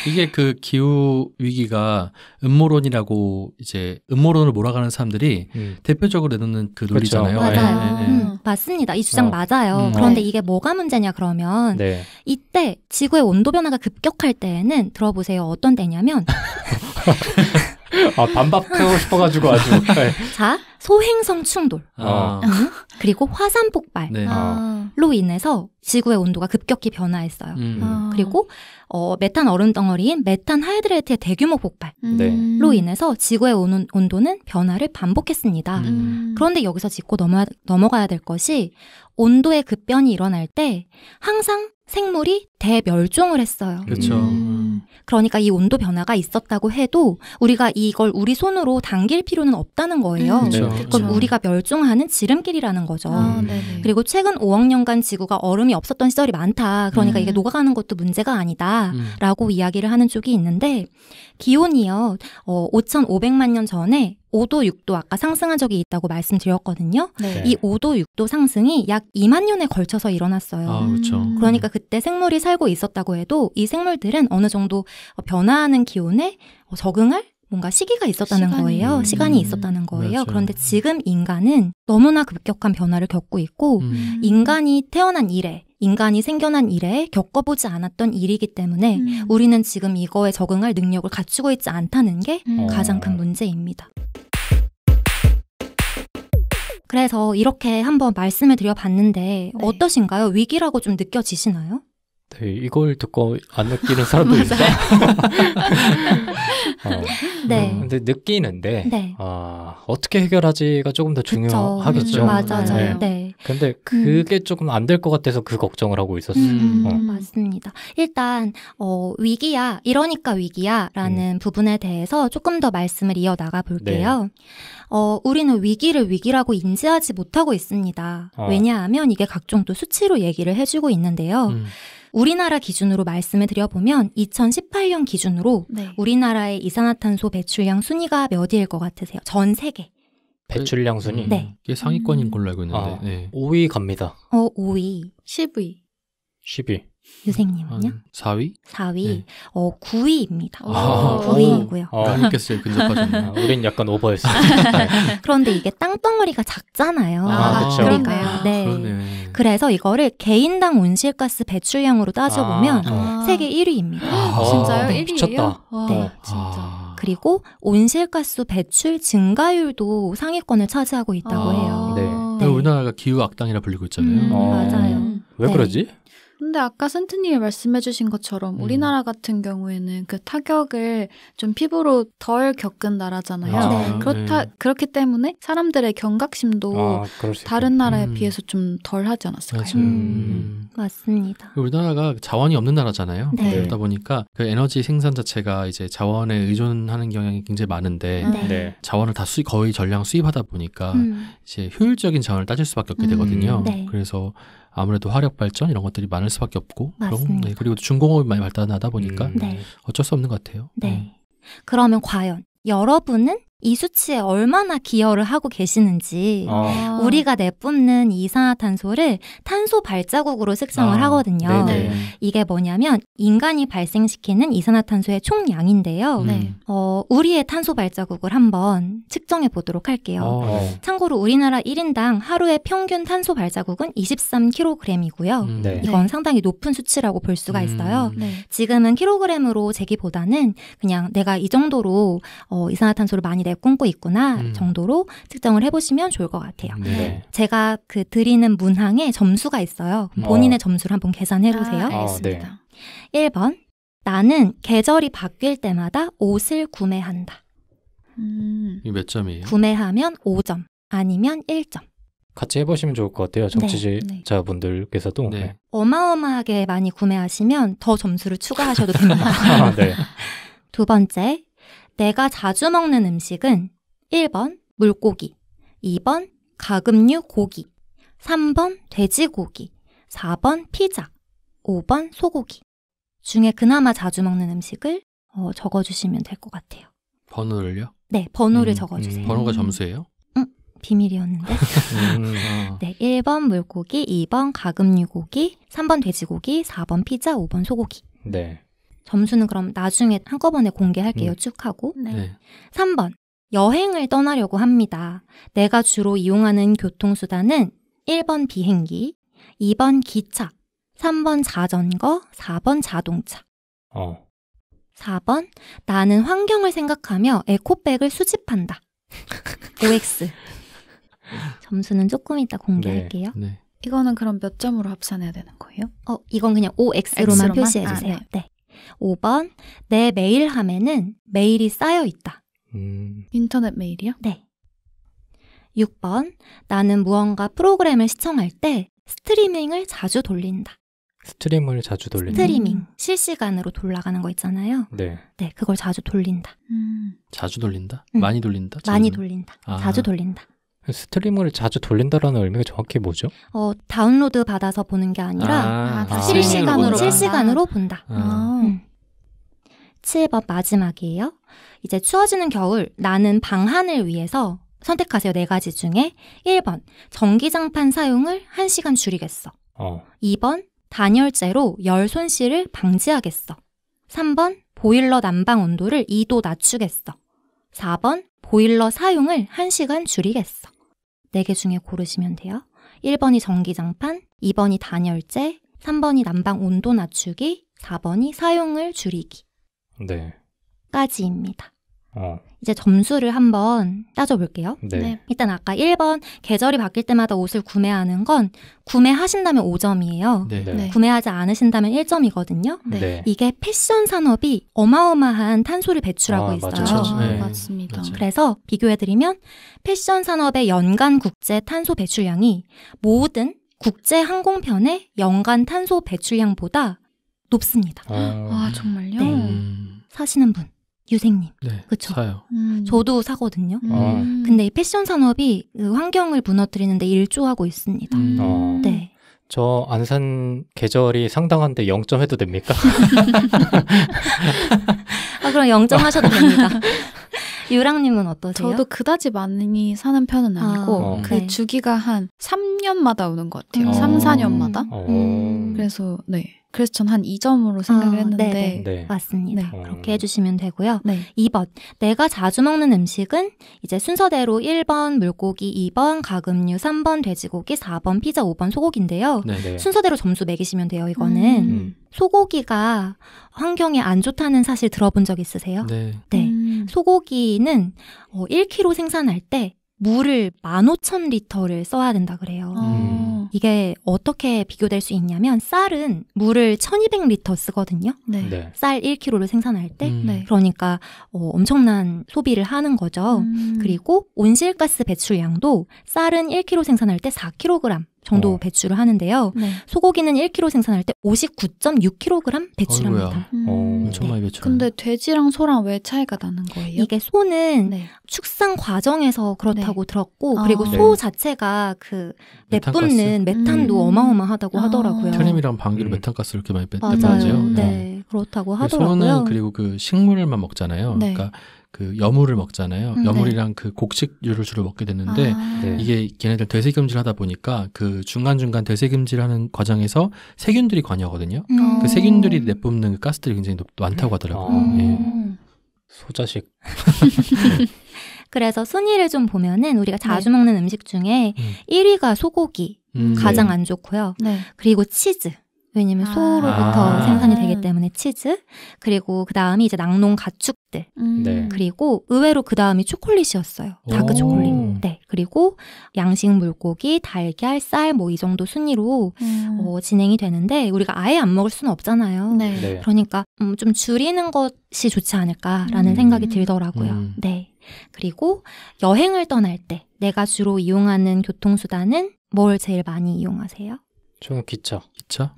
이게 그 기후 위기가 음모론이라고 이제 음모론을 몰아가는 사람들이 대표적으로 내놓는 그 논리잖아요. 그렇죠. 맞아요. 맞습니다. 이 주장 맞아요. 그런데 이게 뭐가 문제냐 그러면 이때 지구의 온도 변화가 급격할 때에는 들어보세요. 어떤 때냐면 반박하고 싶어가지고 아주. 자, 소행성 충돌. 그리고 화산 폭발로 인해서 지구의 온도가 급격히 변화했어요. 그리고 메탄 얼음 덩어리인 메탄 하이드레이트의 대규모 폭발로 인해서 지구의 온도는 변화를 반복했습니다. 그런데 여기서 짚고 넘어가야 될 것이 온도의 급변이 일어날 때 항상 생물이 대멸종을 했어요. 그렇죠. 그러니까 이 온도 변화가 있었다고 해도 우리가 이걸 우리 손으로 당길 필요는 없다는 거예요. 그건 우리가 멸종하는 지름길이라는 거죠. 그리고 최근 5억 년간 지구가 얼음이 없었던 시절이 많다. 그러니까 이게 녹아가는 것도 문제가 아니다. 라고 이야기를 하는 쪽이 있는데 기온이요. 5,500만 년 전에 5도, 6도 아까 상승한 적이 있다고 말씀드렸거든요. 이 5도, 6도 상승이 약 2만 년에 걸쳐서 일어났어요. 그렇죠. 그러니까 그때 생물이 살고 있었다고 해도 이 생물들은 어느 정도 변화하는 기온에 적응할 뭔가 시기가 있었다는 거예요. 시간이 있었다는 거예요. 맞아요. 그런데 지금 인간은 너무나 급격한 변화를 겪고 있고 인간이 태어난 이래, 인간이 생겨난 이래 겪어보지 않았던 일이기 때문에 우리는 지금 이거에 적응할 능력을 갖추고 있지 않다는 게 가장 큰 문제입니다. 그래서 이렇게 한번 말씀을 드려봤는데 어떠신가요? 위기라고 좀 느껴지시나요? 네, 이걸 듣고 안 느끼는 사람도 있어요. 근데 느끼는데 어떻게 해결하지가 조금 더 중요하겠죠. 맞아요. 네. 근데 그게 조금 안 될 것 같아서 그 걱정을 하고 있었어요. 맞습니다. 일단 위기야, 이러니까 위기야 라는 부분에 대해서 조금 더 말씀을 이어나가 볼게요. 네. 우리는 위기를 위기라고 인지하지 못하고 있습니다. 왜냐하면 이게 각종 또 수치로 얘기를 해주고 있는데요. 우리나라 기준으로 말씀을 드려보면 2018년 기준으로 네. 우리나라의 이산화탄소 배출량 순위가 몇 위일 것 같으세요? 전 세계. 배출량 순위? 네. 이게 상위권인 걸로 알고 있는데. 네. 5위 갑니다. 5위. 10위. 10위. 유생님은요? 4위? 4위. 네. 9위입니다. 9위이고요. 알겠어요. 근접하셨네요. 우린 약간 오버했어요. 네. 그런데 이게 땅덩어리가 작잖아요. 그렇죠. 우리가요. 네. 그러네. 그래서 이거를 개인당 온실가스 배출량으로 따져보면 세계 1위입니다. 진짜요? 1위예요? 미쳤다. 네. 진짜. 그리고 온실가스 배출 증가율도 상위권을 차지하고 있다고 해요. 네. 우리나라가 기후 악당이라 불리고 있잖아요. 맞아요. 왜 그러지? 근데 아까 센트님이 말씀해주신 것처럼 우리나라 같은 경우에는 그 타격을 좀 피부로 덜 겪은 나라잖아요. 그렇기 때문에 사람들의 경각심도 다른 나라에 비해서 좀 덜 하지 않았을까요? 맞습니다. 우리나라가 자원이 없는 나라잖아요. 네. 그러다 보니까 그 에너지 생산 자체가 이제 자원에 의존하는 경향이 굉장히 많은데 네. 자원을 다 거의 전량 수입하다 보니까 이제 효율적인 자원을 따질 수밖에 없게 되거든요. 네. 그래서 아무래도 화력 발전 이런 것들이 많을 수밖에 없고 맞습니다. 그리고 중공업이 많이 발달하다 보니까 네. 어쩔 수 없는 것 같아요. 네. 그러면 과연 여러분은 이 수치에 얼마나 기여를 하고 계시는지 우리가 내뿜는 이산화탄소를 탄소 발자국으로 측정을 하거든요. 네네. 이게 뭐냐면 인간이 발생시키는 이산화탄소의 총량인데요. 우리의 탄소 발자국을 한번 측정해 보도록 할게요. 참고로 우리나라 1인당 하루의 평균 탄소 발자국은 23kg이고요. 네. 이건 상당히 높은 수치라고 볼 수가 있어요. 지금은 킬로그램으로 재기보다는 그냥 내가 이 정도로 이산화탄소를 많이 내뿜고 있구나 정도로 측정을 해보시면 좋을 것 같아요. 네. 제가 드리는 문항에 점수가 있어요. 본인의 점수를 한번 계산해보세요. 알겠습니다. 1번, 나는 계절이 바뀔 때마다 옷을 구매한다. 이게 몇 점이에요? 구매하면 5점, 아니면 1점. 같이 해보시면 좋을 것 같아요. 청취자분들께서도. 네. 어마어마하게 많이 구매하시면 더 점수를 추가하셔도 됩니다. 네. 두 번째, 내가 자주 먹는 음식은 1번 물고기, 2번 가금류 고기, 3번 돼지고기, 4번 피자, 5번 소고기 중에 그나마 자주 먹는 음식을 적어주시면 될 것 같아요. 번호를요? 네, 번호를 적어주세요. 번호가 점수예요? 비밀이었는데. 네, 1번 물고기, 2번 가금류 고기, 3번 돼지고기, 4번 피자, 5번 소고기. 네. 점수는 그럼 나중에 한꺼번에 공개할게요. 쭉 하고. 네. 3번. 여행을 떠나려고 합니다. 내가 주로 이용하는 교통수단은 1번 비행기, 2번 기차, 3번 자전거, 4번 자동차. 4번. 나는 환경을 생각하며 에코백을 수집한다. OX. 점수는 조금 이따 공개할게요. 네. 이거는 그럼 몇 점으로 합산해야 되는 거예요? 이건 그냥 OX로만 표시해주세요. 네. 5번. 내 메일함에는 메일이 쌓여 있다. 인터넷 메일이요? 네. 6번. 나는 무언가 프로그램을 시청할 때 스트리밍을 자주 돌린다. 스트리밍을 자주 돌린다. 스트리밍. 실시간으로 돌아가는 거 있잖아요. 네. 네, 그걸 자주 돌린다. 자주 돌린다? 많이 돌린다? 많이 돌린다. 자주 돌린다. 스트리밍을 자주 돌린다라는 의미가 정확히 뭐죠? 다운로드 받아서 보는 게 아니라 실시간으로 본다. 7번 마지막이에요. 이제 추워지는 겨울 나는 방한을 위해서 선택하세요. 4가지 중에 1번 전기장판 사용을 1시간 줄이겠어. 2번 단열재로 열 손실을 방지하겠어. 3번 보일러 난방 온도를 2도 낮추겠어. 4번 보일러 사용을 1시간 줄이겠어. 4개 중에 고르시면 돼요. 1번이 전기장판, 2번이 단열재, 3번이 난방 온도 낮추기, 4번이 사용을 줄이기. 네. 까지입니다. 이제 점수를 한번 따져볼게요. 네. 일단 아까 1번 계절이 바뀔 때마다 옷을 구매하는 건 구매하신다면 5점이에요. 네. 구매하지 않으신다면 1점이거든요. 네. 이게 패션 산업이 어마어마한 탄소를 배출하고 있어요. 네. 맞습니다. 그래서 비교해드리면 패션 산업의 연간 국제 탄소 배출량이 모든 국제 항공편의 연간 탄소 배출량보다 높습니다. 아, 정말요? 네. 사시는 분, 유생님. 네, 그쵸? 사요. 저도 사거든요. 근데 이 패션 산업이 그 환경을 무너뜨리는데 일조하고 있습니다. 네. 저 안 산 계절이 상당한데 0점 해도 됩니까? 그럼 0점 하셔도 됩니다. 유랑님은 어떠세요? 저도 그다지 많이 사는 편은 아니고 그 주기가 한 3년마다 오는 것 같아요. 3, 4년마다. 그래서 그래서 전 한 2점으로 생각을 했는데 네. 맞습니다. 그렇게 해주시면 되고요. 네. 2번 내가 자주 먹는 음식은 이제 순서대로 1번 물고기, 2번 가금류, 3번 돼지고기, 4번 피자, 5번 소고기인데요. 네. 순서대로 점수 매기시면 돼요. 이거는 소고기가 환경에 안 좋다는 사실 들어본 적 있으세요? 네. 소고기는 1kg 생산할 때 물을 15,000리터를 써야 된다 그래요. 이게 어떻게 비교될 수 있냐면 쌀은 물을 1200리터 쓰거든요. 네. 쌀 1kg를 생산할 때. 그러니까 엄청난 소비를 하는 거죠. 그리고 온실가스 배출량도 쌀은 1kg 생산할 때 4kg 정도 배출을 하는데요. 소고기는 1kg 생산할 때 59.6kg 배출합니다. 엄청 많이 배출. 근데 돼지랑 소랑 왜 차이가 나는 거예요? 이게 소는 축산 과정에서 그렇다고 들었고 그리고 소 자체가 그 내뿜는 메탄도 어마어마하다고 하더라고요. 트림이랑 방귀로 메탄가스를 이렇게 많이 맞아요. 네, 그렇다고 하더라고요. 소는 그리고 그 식물만 먹잖아요. 그러니까 그 여물을 먹잖아요. 여물이랑 그 곡식류를 주로 먹게 되는데 이게 걔네들 되새김질 하다 보니까 그 중간중간 되새김질하는 과정에서 세균들이 관여하거든요. 그 세균들이 내뿜는 그 가스들이 굉장히 많다고 하더라고요. 소자식. 그래서 순위를 좀 보면은 우리가 자주 먹는 음식 중에 1위가 소고기 가장 안 좋고요. 그리고 치즈. 왜냐면 소로부터 생산이 되기 때문에 치즈. 그리고 그 다음이 이제 낙농 가축들. 그리고 의외로 그 다음이 초콜릿이었어요. 다크 초콜릿. 네. 그리고 양식 물고기, 달걀, 쌀 뭐 이 정도 순위로 진행이 되는데 우리가 아예 안 먹을 수는 없잖아요. 그러니까 좀 줄이는 것이 좋지 않을까라는 생각이 들더라고요. 네. 그리고 여행을 떠날 때 내가 주로 이용하는 교통수단은 뭘 제일 많이 이용하세요? 저는 기차. 기차?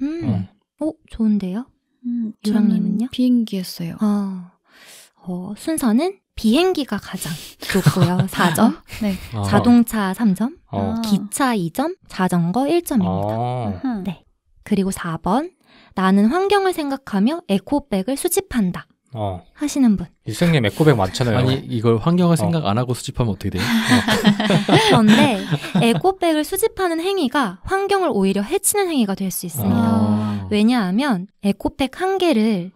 좋은데요? 유랑님은요? 비행기였어요. 순서는 비행기가 가장 좋고요. 4점. 자동차 3점. 기차 2점. 자전거 1점입니다. 네. 그리고 4번. 나는 환경을 생각하며 에코백을 수집한다. 하시는 분. 유생님 에코백 많잖아요. 아니 이걸 환경을 생각 안 하고 수집하면 어떻게 돼요? 그런데 에코백을 수집하는 행위가 환경을 오히려 해치는 행위가 될 수 있습니다. 왜냐하면 에코백 한 개를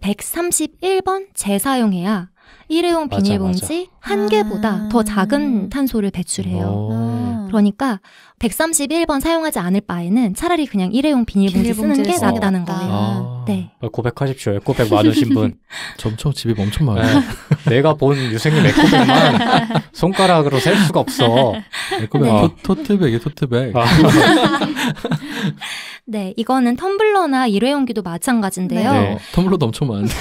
131번 재사용해야 일회용 비닐봉지 한 개보다 더 작은 탄소를 배출해요. 그러니까 131번 사용하지 않을 바에는 차라리 그냥 일회용 비닐봉지 쓰는 게 낫다는 거예요. 네. 고백하십시오. 에코백 많으신 분. 저 엄청 집에 엄청 많아요. 내가 본 유생님 에코백만 손가락으로 셀 수가 없어. 에코백 토트백이에요. 토트백. 네, 이거는 텀블러나 일회용기도 마찬가지인데요. 텀블러도 엄청 많은데.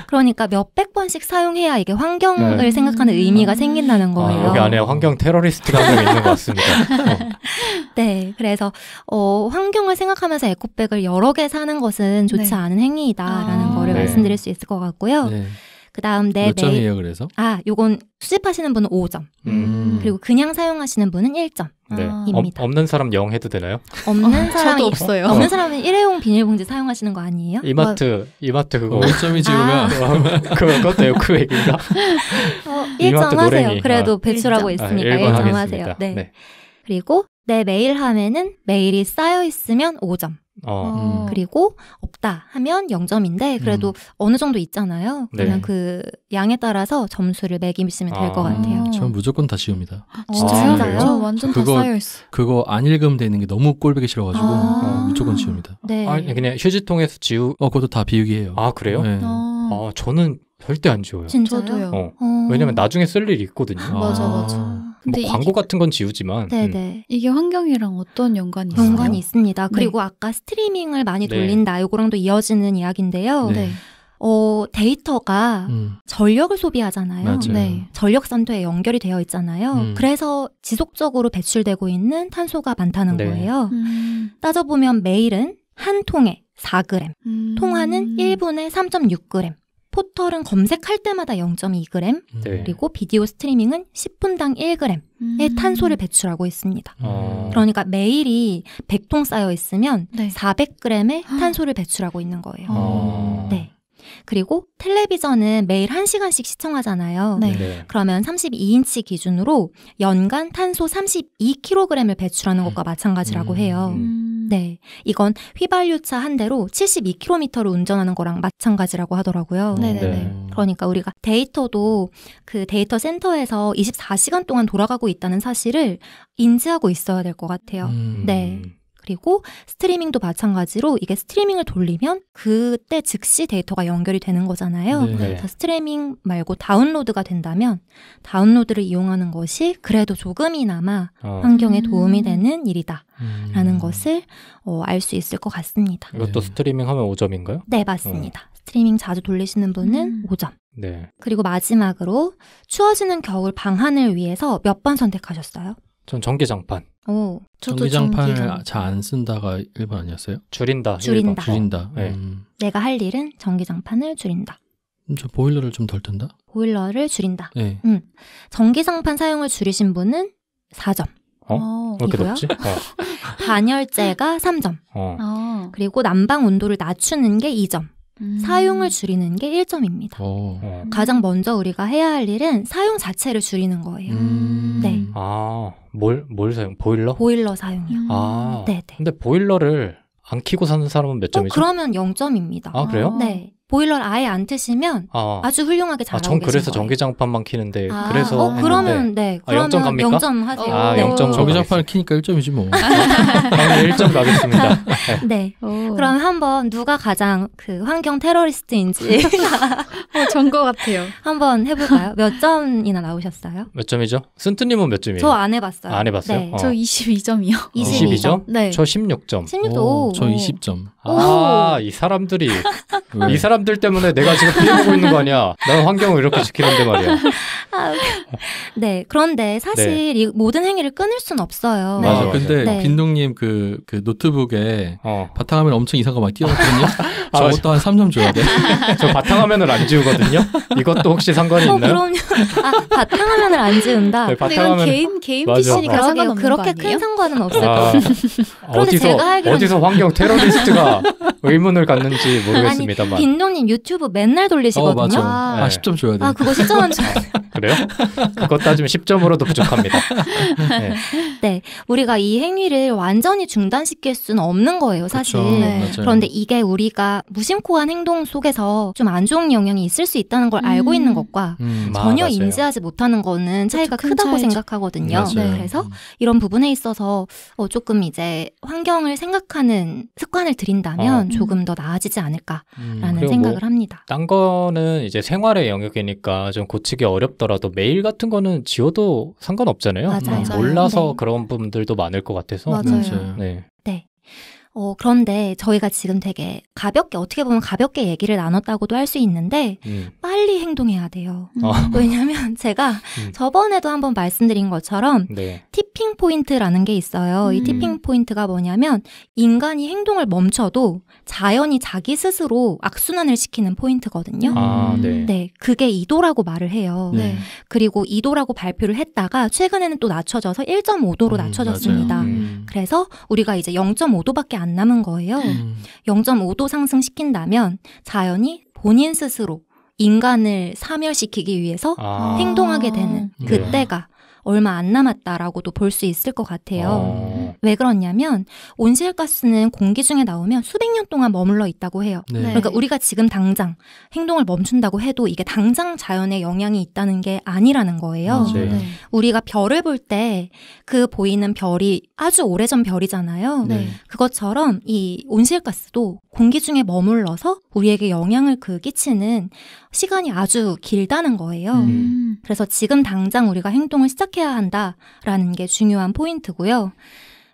그러니까 몇백 번씩 사용해야 이게 환경을 생각하는 의미가 생긴다는 거예요. 여기 안에 환경 테러리스트가 한 명 있는 것 같습니다. 네, 그래서 환경을 생각하면서 에코백을 여러 개 사는 것은 좋지 않은 행위이다라는 거를 말씀드릴 수 있을 것 같고요. 그 다음 몇 점이에요, 그래서? 요건 수집하시는 분은 5점. 그리고 그냥 사용하시는 분은 1점. 입니다. 없는 사람 0 해도 되나요? 없는 사람이 저도 없어요. 없는 사람은 일회용 비닐봉지 사용하시는 거 아니에요? 이마트 그거 5점이지 그러면 그것도 에코백인가? 1점 하세요. 그래도 배출하고 있으니까 1점 하세요. 네. 그리고 내 메일 함에는 메일이 쌓여 있으면 5점. 그리고 없다 하면 0점인데 그래도 어느 정도 있잖아요. 그러면 그 양에 따라서 점수를 매기시면 될 것 같아요. 저는 무조건 다 지웁니다. 진짜요? 저 완전 다 쌓여있어. 그거 안 읽으면 되는 게 너무 꼴보기 싫어가지고 무조건 지웁니다. 네. 아니 그냥 휴지통에서 그것도 다 비우기 해요. 그래요? 네. 저는 절대 안 지워요. 진짜요? 왜냐면 나중에 쓸 일이 있거든요. 맞아. 근데 광고 같은 건 지우지만 네네. 이게 환경이랑 어떤 연관이 있어요? 연관이 있습니다. 그리고 아까 스트리밍을 많이 돌린다 요거랑도 이어지는 이야기인데요. 데이터가 전력을 소비하잖아요. 네. 전력선도에 연결이 되어 있잖아요. 그래서 지속적으로 배출되고 있는 탄소가 많다는 거예요. 따져보면 메일은 한 통에 4g, 통화는 1분에 3.6g, 포털은 검색할 때마다 0.2g, 그리고 비디오 스트리밍은 10분당 1g의 탄소를 배출하고 있습니다. 그러니까 메일이 100통 쌓여 있으면 400g의 탄소를 배출하고 있는 거예요. 네. 그리고 텔레비전은 매일 1시간씩 시청하잖아요. 그러면 32인치 기준으로 연간 탄소 32kg을 배출하는 것과 마찬가지라고 해요. 네, 이건 휘발유차 한 대로 72km를 운전하는 거랑 마찬가지라고 하더라고요. 그러니까 우리가 데이터도 그 데이터 센터에서 24시간 동안 돌아가고 있다는 사실을 인지하고 있어야 될 것 같아요. 네. 그리고 스트리밍도 마찬가지로 이게 스트리밍을 돌리면 그때 즉시 데이터가 연결이 되는 거잖아요. 그래서 스트리밍 말고 다운로드가 된다면 다운로드를 이용하는 것이 그래도 조금이나마 환경에 도움이 되는 일이다라는 것을 알 수 있을 것 같습니다. 이것도 스트리밍 하면 5점인가요? 네, 맞습니다. 스트리밍 자주 돌리시는 분은 5점. 네. 그리고 마지막으로 추워지는 겨울 방한을 위해서 몇 번 선택하셨어요? 전 전기장판. 저도 전기장판을 잘 안 쓴다가 1번 아니었어요? 줄인다. 네. 내가 할 일은 전기장판을 줄인다. 저 보일러를 좀 덜 튼다? 보일러를 줄인다. 네. 전기장판 사용을 줄이신 분은 4점. 왜 이렇게 높지? 단열재가 3점. 그리고 난방 온도를 낮추는 게 2점. 사용을 줄이는 게 1점입니다. 가장 먼저 우리가 해야 할 일은 사용 자체를 줄이는 거예요. 네. 뭘 사용? 보일러? 보일러 사용이요. 네네. 근데 보일러를 안 켜고 사는 사람은 몇 점이죠? 그러면 0점입니다. 그래요? 네. 보일러를 아예 안 트시면 아주 훌륭하게 잘하고 계신 거예요. 전 그래서 전기장판만 키는데 그래서 그러면 그러면 0점 갑니까? 0점 하세요. 0점 전기장판을 키니까 1점이지 뭐. 1점 가겠습니다. 네. 그럼 한번 누가 가장 그 환경 테러리스트인지 전 것 같아요. 한번 해볼까요? 몇 점이나 나오셨어요? 몇 점이죠? 쓴트님은 몇 점이에요? 저 안 해봤어요. 안 해봤어요? 네. 저 22점이요. 22점? 네. 저 16점. 16점. 저 20점. 이 사람들이 이 사람들 때문에 내가 지금 피해보고 있는 거 아니야. 난 환경을 이렇게 지키는데 말이야. 네, 그런데 사실 이 모든 행위를 끊을 순 없어요. 맞아. 근데 빈동님 그 노트북에 바탕화면 엄청 이상한 거 많이 띄워놨거든요. 저것도 한 3점 줘야 돼. 저 바탕화면을 안 지우거든요. 이것도 혹시 상관이 있나요? 그럼요. 바탕화면을 안 지운다. 네, 바탕화면 개인 PC니까 상관없는 그렇게 큰 상관은 없을 거예요. 어디서 환경 테러리스트가 의문을 갖는지 모르겠습니다만. 빈동님 유튜브 맨날 돌리시거든요. 맞아. 10점 줘야 돼. 그거 10점 줘야 돼. 그래요? 그거 따지면 10점으로도 부족합니다. 네, 우리가 이 행위를 완전히 중단시킬 수는 없는 거예요, 사실. 그런데 이게 우리가 무심코한 행동 속에서 좀 안 좋은 영향이 있을 수 있다는 걸 알고 있는 것과 전혀 인지하지 못하는 거는 차이가 크다고 생각하거든요. 그래서 이런 부분에 있어서 조금 이제 환경을 생각하는 습관을 들인다면 조금 더 나아지지 않을까라는 생각을 합니다. 딴 거는 이제 생활의 영역이니까 좀 고치기 어렵더라도 메일 같은 거는 지워도 상관없잖아요. 맞아요. 몰라서 그런 분들도 많을 것 같아서. 맞아요. 네. 그런데 저희가 지금 되게 가볍게, 어떻게 보면 가볍게 얘기를 나눴다고도 할 수 있는데 빨리 행동해야 돼요. 왜냐하면 제가 저번에도 한번 말씀드린 것처럼 티핑 포인트라는 게 있어요. 이 티핑 포인트가 뭐냐면 인간이 행동을 멈춰도 자연이 자기 스스로 악순환을 시키는 포인트거든요. 네, 그게 2도라고 말을 해요. 그리고 2도라고 발표를 했다가 최근에는 또 낮춰져서 1.5도로 낮춰졌습니다. 그래서 우리가 이제 0.5도밖에 안 남은 거예요. 0.5도 상승시킨다면 자연이 본인 스스로 인간을 사멸시키기 위해서 행동하게 되는 그때가 얼마 안 남았다라고도 볼 수 있을 것 같아요. 왜 그러냐면 온실가스는 공기 중에 나오면 수백 년 동안 머물러 있다고 해요. 네. 그러니까 우리가 지금 당장 행동을 멈춘다고 해도 이게 당장 자연에 영향이 있다는 게 아니라는 거예요. 네. 우리가 별을 볼 때 그 보이는 별이 아주 오래전 별이잖아요. 네. 그것처럼 이 온실가스도 공기 중에 머물러서 우리에게 영향을 끼치는 시간이 아주 길다는 거예요. 그래서 지금 당장 우리가 행동을 시작해야 한다라는 게 중요한 포인트고요.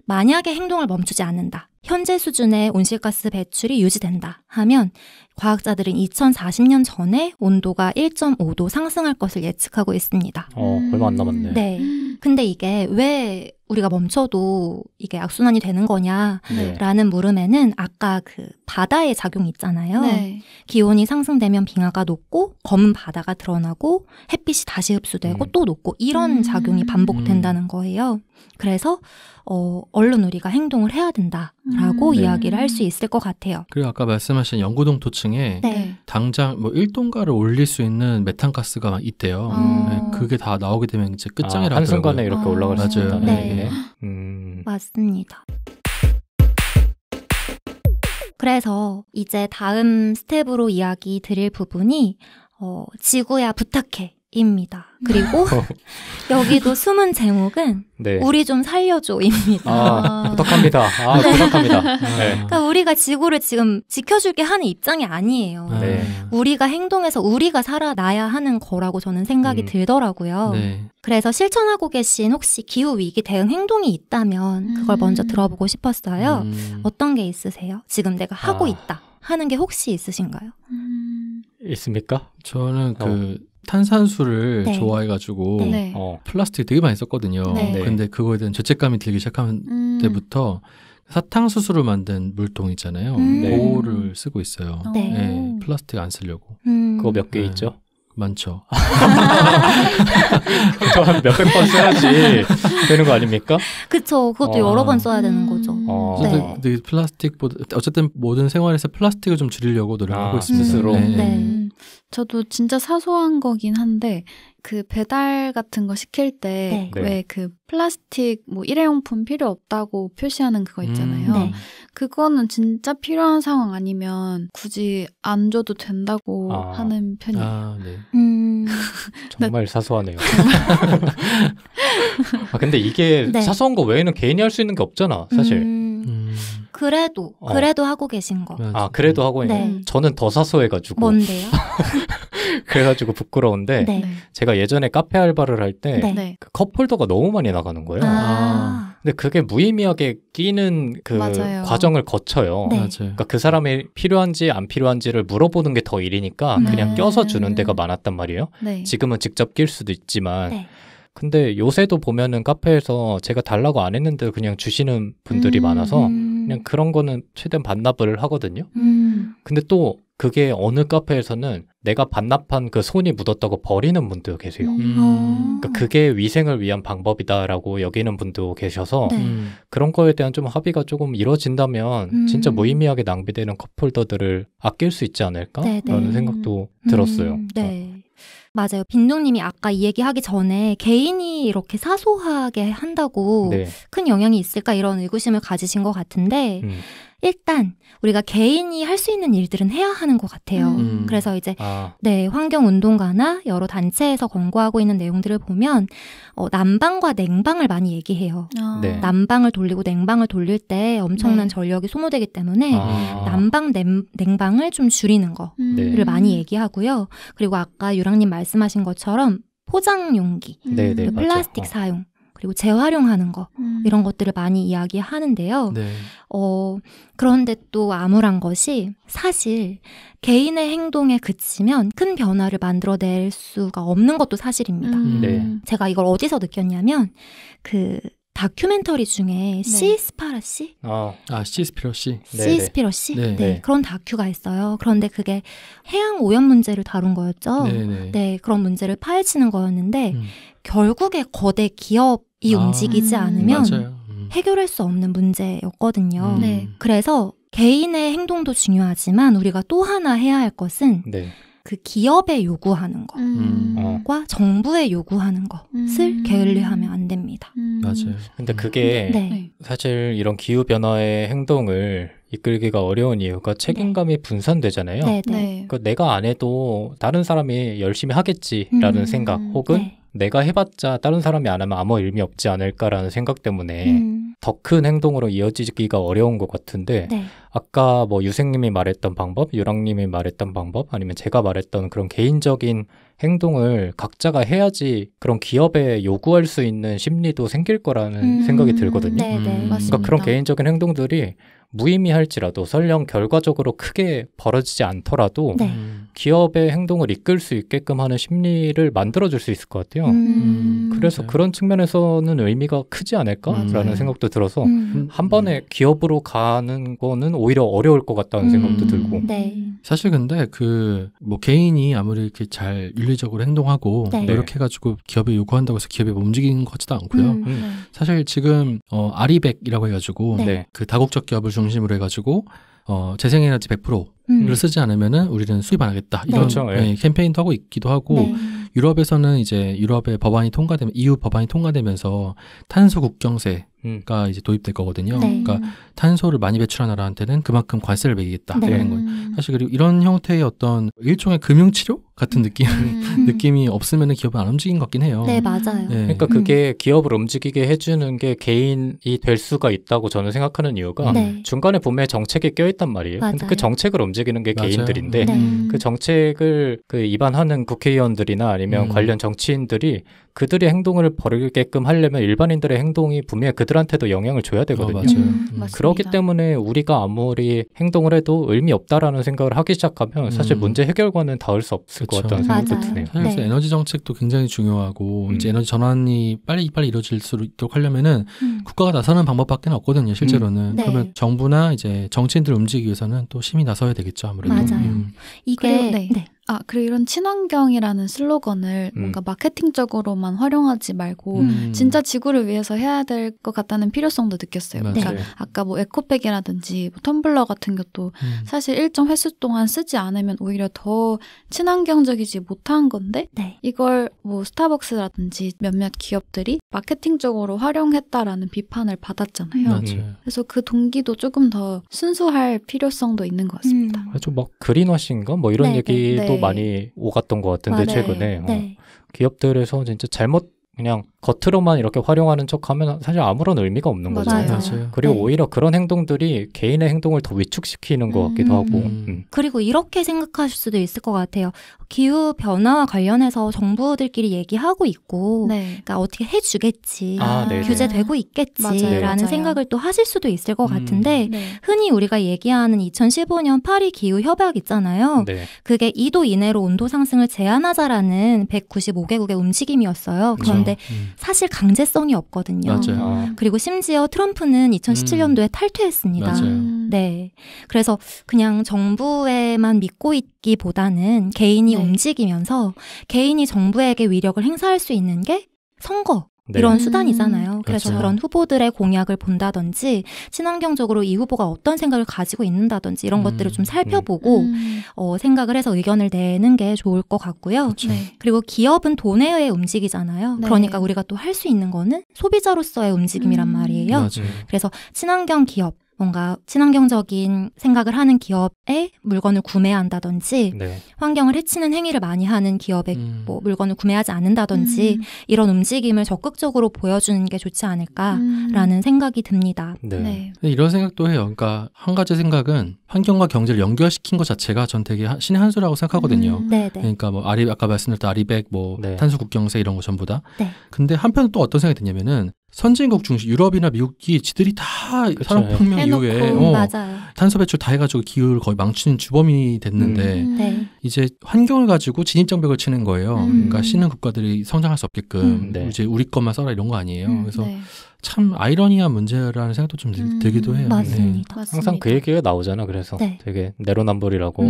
만약에 행동을 멈추지 않는다. 현재 수준의 온실가스 배출이 유지된다 하면 과학자들은 2040년 전에 온도가 1.5도 상승할 것을 예측하고 있습니다. 얼마 안 남았네. 네. 근데 이게 왜 우리가 멈춰도 이게 악순환이 되는 거냐라는 물음에는 아까 그 바다의 작용이 있잖아요. 네. 기온이 상승되면 빙하가 녹고 검은 바다가 드러나고 햇빛이 다시 흡수되고 또 녹고 이런 작용이 반복된다는 거예요. 그래서 얼른 우리가 행동을 해야 된다라고 이야기를 할 수 있을 것 같아요. 그리고 아까 말씀하신 영구동토층에 네. 당장 1도인가를 올릴 수 있는 메탄가스가 있대요. 네, 그게 다 나오게 되면 이제 끝장이라고 한순간에 이렇게 올라갈 수 맞아요. 있다는 네. 얘기네. 맞습니다. 그래서 이제 다음 스텝으로 이야기 드릴 부분이 지구야 부탁해 입니다. 그리고 여기도 숨은 제목은 네. 우리 좀 살려줘입니다. 부탁합니다. 부탁합니다. 네. 그러니까 우리가 지구를 지금 지켜줄게 하는 입장이 아니에요. 네. 우리가 행동해서 우리가 살아나야 하는 거라고 저는 생각이 들더라고요. 네. 그래서 실천하고 계신 혹시 기후위기 대응 행동이 있다면 그걸 먼저 들어보고 싶었어요. 어떤 게 있으세요? 지금 내가 하고 있다 하는 게 혹시 있으신가요? 있습니까? 저는 탄산수를 네. 좋아해가지고 네. 플라스틱 되게 많이 썼거든요. 네. 근데 그거에 대한 죄책감이 들기 시작한 때부터 사탕수수로 만든 물통 있잖아요. 그거를 쓰고 있어요. 네. 네, 플라스틱 안 쓰려고. 그거 몇 개 있죠? 많죠. 저 한 몇백 번 써야지 되는 거 아닙니까? 그쵸. 그것도 여러 번 써야 되는 거죠. 근데 플라스틱보다 어쨌든 모든 생활에서 플라스틱을 좀 줄이려고 노력하고 있습니다. 스스로. 네. 저도 진짜 사소한 거긴 한데 그 배달 같은 거 시킬 때 왜 그 플라스틱 일회용품 필요 없다고 표시하는 그거 있잖아요. 네. 그거는 진짜 필요한 상황 아니면 굳이 안 줘도 된다고 하는 편이에요. 네. 정말 사소하네요. 근데 이게 사소한 거 외에는 개인이 할 수 있는 게 없잖아, 사실. 그래도 하고 계신 거. 그래도 하고 있는 거. 저는 더 사소해가지고. 뭔데요? 그래가지고 부끄러운데 제가 예전에 카페 알바를 할 때 그 컵홀더가 너무 많이 나가는 거예요. 근데 그게 무의미하게 끼는 그 맞아요. 과정을 거쳐요. 그러니까 그 사람이 필요한지 안 필요한지를 물어보는 게 더 일이니까 그냥 껴서 주는 데가 많았단 말이에요. 지금은 직접 낄 수도 있지만 근데 요새도 보면은 카페에서 제가 달라고 안 했는데 그냥 주시는 분들이 많아서 그냥 그런 거는 최대한 반납을 하거든요. 근데 또 그게 어느 카페에서는 내가 반납한 그 손이 묻었다고 버리는 분도 계세요. 그러니까 그게 위생을 위한 방법이다라고 여기는 분도 계셔서 그런 거에 대한 좀 합의가 조금 이루어진다면 진짜 무의미하게 낭비되는 컵홀더들을 아낄 수 있지 않을까? 라는 생각도 들었어요. 네. 맞아요. 빈둥님이 아까 이 얘기하기 전에 개인이 이렇게 사소하게 한다고 큰 영향이 있을까 이런 의구심을 가지신 것 같은데 일단 우리가 개인이 할 수 있는 일들은 해야 하는 것 같아요. 그래서 이제 환경운동가나 여러 단체에서 권고하고 있는 내용들을 보면 난방과 냉방을 많이 얘기해요. 난방을 돌리고 냉방을 돌릴 때 엄청난 전력이 소모되기 때문에 난방, 냉방을 좀 줄이는 거를 많이 얘기하고요. 그리고 아까 유랑님 말씀하신 것처럼 포장 용기, 플라스틱 사용, 그리고 재활용하는 거 이런 것들을 많이 이야기하는데요. 그런데 또 암울한 것이 사실 개인의 행동에 그치면 큰 변화를 만들어낼 수가 없는 것도 사실입니다. 제가 이걸 어디서 느꼈냐면 그 다큐멘터리 중에 시스파라시? 시스피러시? 시스피러시? 그런 다큐가 있어요. 그런데 그게 해양 오염 문제를 다룬 거였죠. 그런 문제를 파헤치는 거였는데 결국에 거대 기업이 움직이지 않으면 해결할 수 없는 문제였거든요. 그래서 개인의 행동도 중요하지만 우리가 또 하나 해야 할 것은 그 기업에 요구하는 것과 정부에 요구하는 것을 게을리하면 안 됩니다. 맞아요. 근데 그게 사실 이런 기후 변화의 행동을 이끌기가 어려운 이유가 책임감이 분산되잖아요. 그러니까 내가 안 해도 다른 사람이 열심히 하겠지라는 생각, 혹은 내가 해봤자 다른 사람이 안 하면 아무 의미 없지 않을까라는 생각 때문에 더 큰 행동으로 이어지기가 어려운 것 같은데 아까 뭐 유생님이 말했던 방법, 유랑님이 말했던 방법, 아니면 제가 말했던 그런 개인적인 행동을 각자가 해야지 그런 기업에 요구할 수 있는 심리도 생길 거라는 생각이 들거든요. 그러니까 그런 개인적인 행동들이 무의미할지라도 설령 결과적으로 크게 벌어지지 않더라도 기업의 행동을 이끌 수 있게끔 하는 심리를 만들어줄 수 있을 것 같아요. 그래서 그런 측면에서는 의미가 크지 않을까라는 생각도 들어서 한 번에 기업으로 가는 거는 오히려 어려울 것 같다는 생각도 들고. 사실 근데 뭐 개인이 아무리 이렇게 잘 윤리적으로 행동하고 노력해가지고 기업에 요구한다고 해서 기업이 움직이는 것 같지도 않고요. 사실 지금 아리백이라고 해가지고 그 다국적 기업을 중심으로 해가지고 재생에너지 100%를 쓰지 않으면은 우리는 수입 안 하겠다. 이런 캠페인도 하고 있기도 하고 유럽에서는 이제 유럽의 법안이 통과되면 EU 법안이 통과되면서 탄소 국경세가 이제 도입될 거거든요. 그러니까 탄소를 많이 배출한 나라한테는 그만큼 관세를 매기겠다. 이런 거예요. 사실 그리고 이런 형태의 어떤 일종의 금융치료 같은 느낌이 없으면 기업은 안 움직인 것 같긴 해요. 맞아요. 그러니까 그게 기업을 움직이게 해주는 게 개인이 될 수가 있다고 저는 생각하는 이유가 중간에 분명히 정책이 껴있단 말이에요. 근데 그 정책을 움직이는 게 개인들인데 그 정책을 입안하는 국회의원들이나 아니면 관련 정치인들이 그들의 행동을 벌이게끔 하려면 일반인들의 행동이 분명히 그들한테도 영향을 줘야 되거든요. 그렇기 때문에 우리가 아무리 행동을 해도 의미 없다라는 생각을 하기 시작하면 사실 문제 해결과는 닿을 수 없을 것 같다는 생각도 드네요. 그래서 에너지 정책도 굉장히 중요하고 이제 에너지 전환이 빨리 이루어질 수 있도록 하려면은 국가가 나서는 방법밖에 없거든요. 실제로는. 그러면 정부나 이제 정치인들 움직이기 위해서는 또 시민이 나서야 되겠죠. 아무래도. 맞아요. 이게 그리고 이런 친환경이라는 슬로건을 뭔가 마케팅적으로만 활용하지 말고 진짜 지구를 위해서 해야 될 것 같다는 필요성도 느꼈어요. 그러니까 아까 뭐 에코백이라든지 뭐 텀블러 같은 것도 사실 일정 횟수 동안 쓰지 않으면 오히려 더 친환경적이지 못한 건데 이걸 뭐 스타벅스라든지 몇몇 기업들이 마케팅적으로 활용했다라는 비판을 받았잖아요. 그래서 그 동기도 조금 더 순수할 필요성도 있는 것 같습니다. 아주 막 그린워싱인가 뭐 이런 얘기도 많이 오갔던 것 같은데 최근에 기업들에서 진짜 잘못 그냥 겉으로만 이렇게 활용하는 척하면 사실 아무런 의미가 없는 거죠. 그리고 오히려 그런 행동들이 개인의 행동을 더 위축시키는 것 같기도 하고. 그리고 이렇게 생각하실 수도 있을 것 같아요. 기후 변화와 관련해서 정부들끼리 얘기하고 있고 그러니까 어떻게 해주겠지, 규제되고 있겠지라는 생각을 또 하실 수도 있을 것 같은데 흔히 우리가 얘기하는 2015년 파리 기후협약 있잖아요. 그게 2도 이내로 온도 상승을 제한하자라는 195개국의 움직임이었어요. 그런데 사실 강제성이 없거든요. 그리고 심지어 트럼프는 2017년도에 탈퇴했습니다. 그래서 그냥 정부에만 믿고 있기보다는 개인이 움직이면서 개인이 정부에게 위력을 행사할 수 있는 게 선거. 이런 수단이잖아요. 그래서 그런 후보들의 공약을 본다든지 친환경적으로 이 후보가 어떤 생각을 가지고 있는다든지 이런 것들을 좀 살펴보고 생각을 해서 의견을 내는 게 좋을 것 같고요. 그리고 기업은 돈에 의해 움직이잖아요. 그러니까 우리가 또 할 수 있는 거는 소비자로서의 움직임이란 말이에요. 그래서 친환경 기업, 뭔가 친환경적인 생각을 하는 기업의 물건을 구매한다든지 환경을 해치는 행위를 많이 하는 기업의 뭐 물건을 구매하지 않는다든지 이런 움직임을 적극적으로 보여주는 게 좋지 않을까라는 생각이 듭니다. 이런 생각도 해요. 그러니까 한 가지 생각은 환경과 경제를 연결시킨 것 자체가 전 되게 신의 한 수라고 생각하거든요. 그러니까 뭐 아까 말씀드렸던 아리백, 뭐 탄소 국경세 이런 거 전부 다. 근데 한편 또 어떤 생각이 드냐면은 선진국 중심 유럽이나 미국이 지들이 다 산업혁명 이후에 탄소 배출 다 해가지고 기후를 거의 망치는 주범이 됐는데 이제 환경을 가지고 진입장벽을 치는 거예요. 그러니까 신흥 국가들이 성장할 수 없게끔 이제 우리 것만 써라 이런 거 아니에요. 그래서 참 아이러니한 문제라는 생각도 좀 들기도 해요. 맞습니다. 항상 그 얘기가 나오잖아. 그래서 되게 내로남불이라고.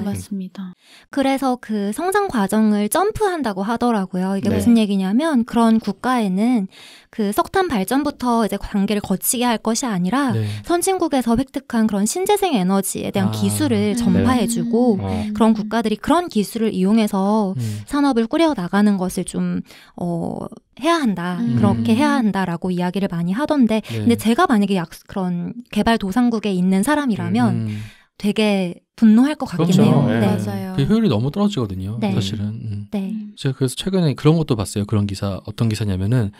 맞습니다. 그래서 그 성장 과정을 점프한다고 하더라고요. 이게 무슨 얘기냐면 그런 국가에는 그 석탄 발전부터 이제 단계를 거치게 할 것이 아니라 선진국에서 획득한 그런 신재생 에너지에 대한 기술을 전파해주고 그런 국가들이 그런 기술을 이용해서 산업을 꾸려 나가는 것을 좀 해야 한다. 그렇게 해야 한다라고 이야기를 많이 하던데 근데 제가 만약에 그런 개발도상국에 있는 사람이라면 되게 분노할 것 같긴 그렇죠. 해요. 네. 맞아요. 그 효율이 너무 떨어지거든요. 네. 사실은. 네. 제가 그래서 최근에 그런 것도 봤어요. 그런 기사. 어떤 기사냐면은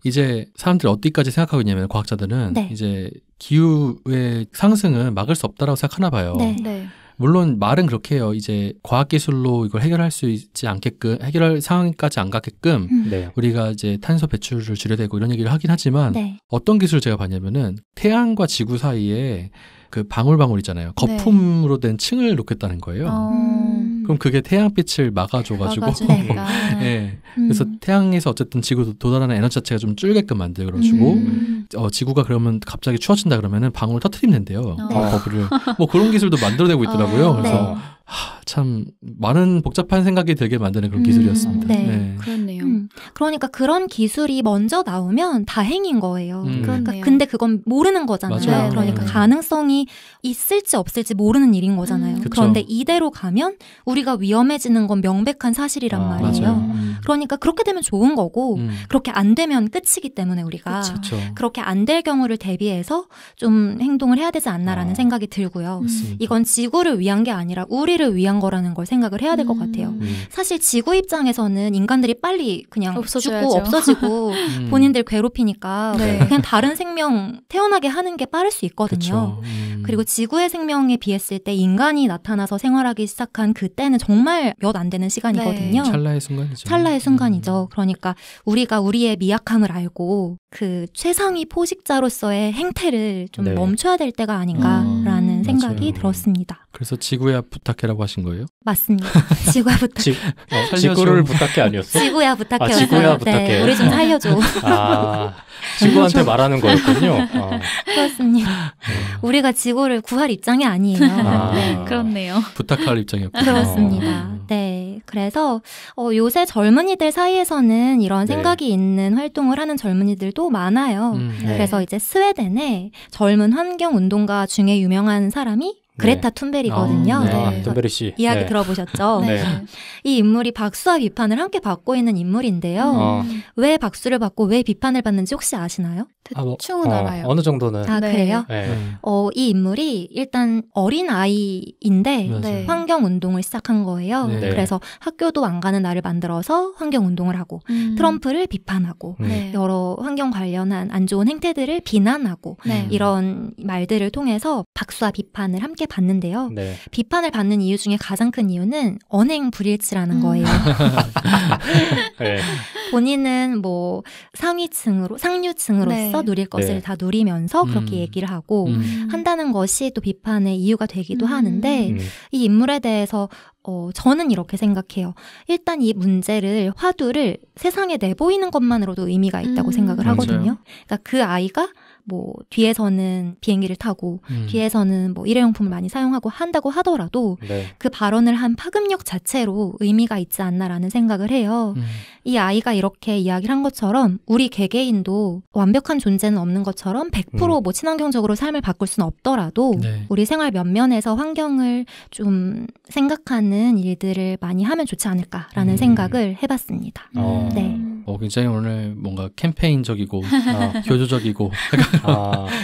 이제 사람들이 어디까지 생각하고 있냐면 과학자들은 네. 이제 기후의 상승은 막을 수 없다라고 생각하나 봐요. 네. 네. 물론 말은 그렇게 해요. 이제 과학기술로 이걸 해결할 수 있지 않게끔, 해결할 상황까지 안 가게끔 네. 우리가 이제 탄소 배출을 줄여야 되고 이런 얘기를 하긴 하지만 네. 어떤 기술을 제가 봤냐면은 태양과 지구 사이에 그 방울방울 있잖아요. 거품으로 된 층을 놓겠다는 거예요. 그럼 그게 태양빛을 막아줘가지고 막아주니까. 네. 그래서 태양에서 어쨌든 지구 도달하는 에너지 자체가 좀 줄게끔 만들어주고 지구가 그러면 갑자기 추워진다 그러면은 방울을 터트리면 된대요. 버블을. 뭐 그런 기술도 만들어내고 있더라고요. 그래서 참 많은 복잡한 생각이 들게 만드는 그런 기술이었습니다. 네. 네. 그렇네요. 그러니까 그런 기술이 먼저 나오면 다행인 거예요. 그러니까 그렇네요. 근데 그건 모르는 거잖아요. 맞아요. 그러니까 네. 가능성이 있을지 없을지 모르는 일인 거잖아요. 그쵸. 그런데 이대로 가면 우리가 위험해지는 건 명백한 사실이란 말이에요. 맞아요. 그러니까 그렇게 되면 좋은 거고 그렇게 안 되면 끝이기 때문에 우리가 그쵸. 그렇게 안 될 경우를 대비해서 좀 행동을 해야 되지 않나라는 생각이 들고요. 이건 지구를 위한 게 아니라 우리를 위한 거라는 걸 생각을 해야 될 것 같아요. 사실 지구 입장에서는 인간들이 빨리 그냥 없어져야죠. 죽고 없어지고 본인들 괴롭히니까 네. 그냥 다른 생명 태어나게 하는 게 빠를 수 있거든요. 그리고 지구의 생명에 비했을 때 인간이 나타나서 생활하기 시작한 그때는 정말 몇 안 되는 시간이거든요. 네. 찰나의 순간이죠. 찰나의 순간이죠. 그러니까 우리가 우리의 미약함을 알고 그 최상위 포식자로서의 행태를 좀 네. 멈춰야 될 때가 아닌가라는 생각이 맞아요. 들었습니다. 그래서 지구야 부탁해라고 하신 거예요? 맞습니다. 지구야 부탁해. 지구를 부탁해 아니었어? 지구야 부탁해. 지구야 부탁해. 네, 우리 좀 살려줘. 지구한테 말하는 거였군요. 그렇습니다. 우리가 지구를 구할 입장이 아니에요. 네. 그렇네요. 부탁할 입장이었군요. 그렇습니다. 네. 그래서 요새 젊은이들 사이에서는 이런 네. 생각이 있는 활동을 하는 젊은이들도 많아요. 네. 그래서 이제 스웨덴에 젊은 환경운동가 중에 유명한 사람이 그레타 툰베리거든요. 네. 툰베리 씨. 이야기 네. 들어보셨죠? 네. 이 인물이 박수와 비판을 함께 받고 있는 인물인데요. 왜 박수를 받고 왜 비판을 받는지 혹시 아시나요? 대충은 알아요. 어느 정도는. 아, 네. 그래요? 네. 이 인물이 일단 어린 아이인데 네. 환경운동을 시작한 거예요. 네. 그래서 학교도 안 가는 날을 만들어서 환경운동을 하고 트럼프를 비판하고 네. 여러 환경 관련한 안 좋은 행태들을 비난하고 네. 이런 말들을 통해서 박수와 비판을 함께 받는데요. 네. 비판을 받는 이유 중에 가장 큰 이유는 언행 불일치라는 거예요. 네. 본인은 뭐 상류층으로서 네. 누릴 것을 네. 다 누리면서 그렇게 얘기를 하고 한다는 것이 또 비판의 이유가 되기도 하는데 이 인물에 대해서 저는 이렇게 생각해요. 일단 이 문제를 화두를 세상에 내보이는 것만으로도 의미가 있다고 생각을 하거든요. 그러니까 그 아이가 뭐 뒤에서는 비행기를 타고 뒤에서는 뭐 일회용품을 많이 사용하고 한다고 하더라도 네. 그 발언을 한 파급력 자체로 의미가 있지 않나라는 생각을 해요. 이 아이가 이렇게 이야기를 한 것처럼 우리 개개인도 완벽한 존재는 없는 것처럼 100% 뭐 친환경적으로 삶을 바꿀 수는 없더라도 네. 우리 생활 면면에서 환경을 좀 생각하는 일들을 많이 하면 좋지 않을까라는 생각을 해봤습니다. 네. 굉장히 오늘 뭔가 캠페인적이고 교조적이고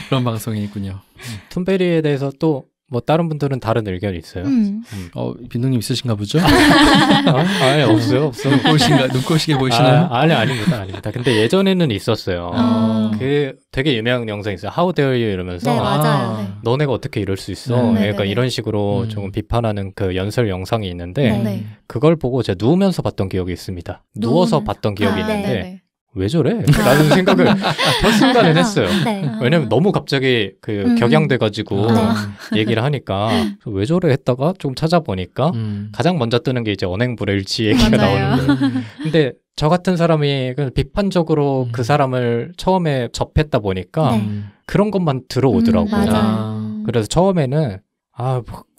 그런 방송이군요. 툰베리에 대해서 또 뭐 다른 분들은 다른 의견이 있어요? 빈둥님 있으신가 보죠? 아니 없어요. 눈꼴시게 보이시나요? 아닙니다. 근데 예전에는 있었어요. 그 되게 유명한 영상이 있어요. How dare you 이러면서 네, 맞아요. 너네가 어떻게 이럴 수 있어? 네, 그러니까 네. 이런 식으로 조금 비판하는 그 연설 영상이 있는데 네. 그걸 보고 제가 누우면서 봤던 기억이 있습니다. 누워서 봤던 기억이 있는데 네. 왜 저래? 라는 생각을 그 순간에 했어요. 네. 왜냐면 너무 갑자기 그 격양돼가지고 얘기를 하니까 왜 저래 했다가 조금 찾아보니까 가장 먼저 뜨는 게 이제 언행불일치 얘기가 맞아요. 나오는 거예요. 근데 저 같은 사람이 비판적으로 그 사람을 처음에 접했다 보니까 그런 것만 들어오더라고요. 맞아요. 그래서 처음에는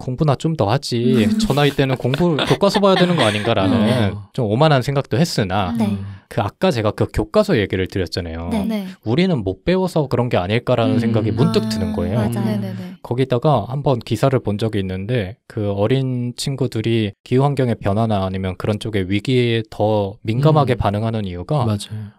공부나 좀 더 하지. 저 나이 때는 공부 교과서 봐야 되는 거 아닌가라는 좀 오만한 생각도 했으나 그 아까 제가 그 교과서 얘기를 드렸잖아요. 네. 우리는 못 배워서 그런 게 아닐까라는 생각이 문득 드는 거예요. 거기다가 한번 기사를 본 적이 있는데 그 어린 친구들이 기후환경의 변화나 아니면 그런 쪽의 위기에 더 민감하게 반응하는 이유가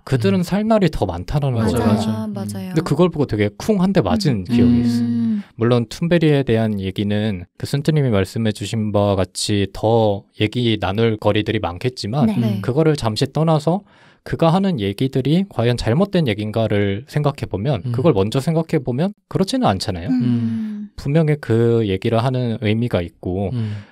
그들은 살 날이 더 많다는 거예요. 맞아요. 근데 그걸 보고 되게 쿵 한 대 맞은 기억이 있어요. 물론 툰베리에 대한 얘기는 그 순트님이 말씀해 주신 바와 같이 더 얘기 나눌 거리들이 많겠지만 그거를 잠시 떠나서 그가 하는 얘기들이 과연 잘못된 얘기인가를 생각해보면 그걸 먼저 생각해보면 그렇지는 않잖아요. 분명히 그 얘기를 하는 의미가 있고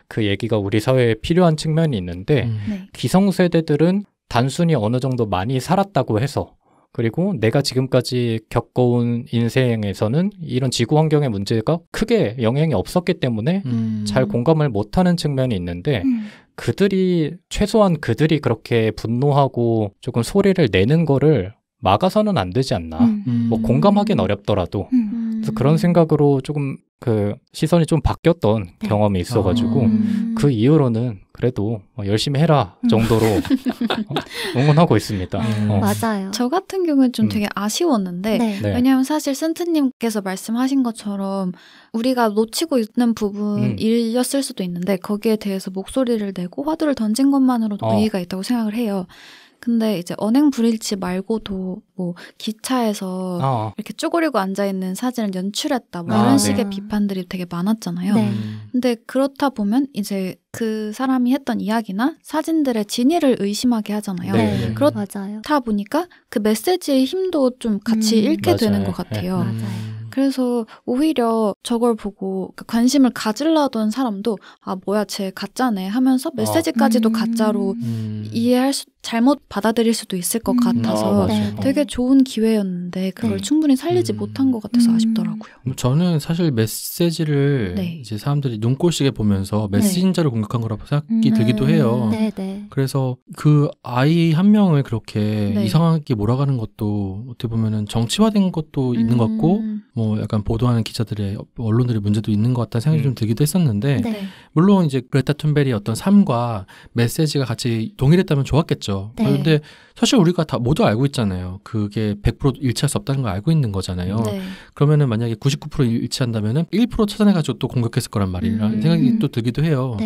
그 얘기가 우리 사회에 필요한 측면이 있는데 기성세대들은 단순히 어느 정도 많이 살았다고 해서 그리고 내가 지금까지 겪어온 인생에서는 이런 지구 환경의 문제가 크게 영향이 없었기 때문에 잘 공감을 못하는 측면이 있는데 그들이 최소한 그들이 그렇게 분노하고 조금 소리를 내는 거를 막아서는 안 되지 않나. 뭐 공감하기는 어렵더라도 그래서 그런 생각으로 조금 그 시선이 좀 바뀌었던 경험이 있어가지고 그 이후로는 그래도 열심히 해라 정도로 응원하고 있습니다. 맞아요. 저 같은 경우는 좀 되게 아쉬웠는데 왜냐하면 사실 센트님께서 말씀하신 것처럼 우리가 놓치고 있는 부분이었을 수도 있는데 거기에 대해서 목소리를 내고 화두를 던진 것만으로도 의의가 있다고 생각을 해요. 근데 이제 언행불일치 말고도 뭐 기차에서 이렇게 쪼그리고 앉아있는 사진을 연출했다 뭐 이런 식의 비판들이 되게 많았잖아요. 근데 그렇다 보면 이제 그 사람이 했던 이야기나 사진들의 진위를 의심하게 하잖아요. 그렇다 보니까 그 메시지의 힘도 좀 같이 잃게 되는 것 같아요. 그래서 오히려 저걸 보고 관심을 가질라던 사람도 아 뭐야 쟤 가짜네 하면서 메시지까지도 가짜로 이해할 수 잘못 받아들일 수도 있을 것 같아서 되게 좋은 기회였는데 그걸 충분히 살리지 못한 것 같아서 아쉽더라고요. 저는 사실 메시지를 이제 사람들이 눈꼴시게 보면서 메신저를 공격한 거라고 생각이 들기도 해요. 그래서 그 아이 한 명을 그렇게 이상하게 몰아가는 것도 어떻게 보면은 정치화된 것도 있는 것 같고 뭐 약간 보도하는 기자들의 언론들의 문제도 있는 것 같다는 생각이 좀 들기도 했었는데 물론 이제 그레타 툰베리의 어떤 삶과 메시지가 같이 동일했다면 좋았겠죠. 그런데 사실 우리가 다 모두 알고 있잖아요. 그게 100% 일치할 수 없다는 걸 알고 있는 거잖아요. 그러면은 만약에 99% 일치한다면은 1% 찾아내가지고 또 공격했을 거란 말이라는 생각이 또 들기도 해요.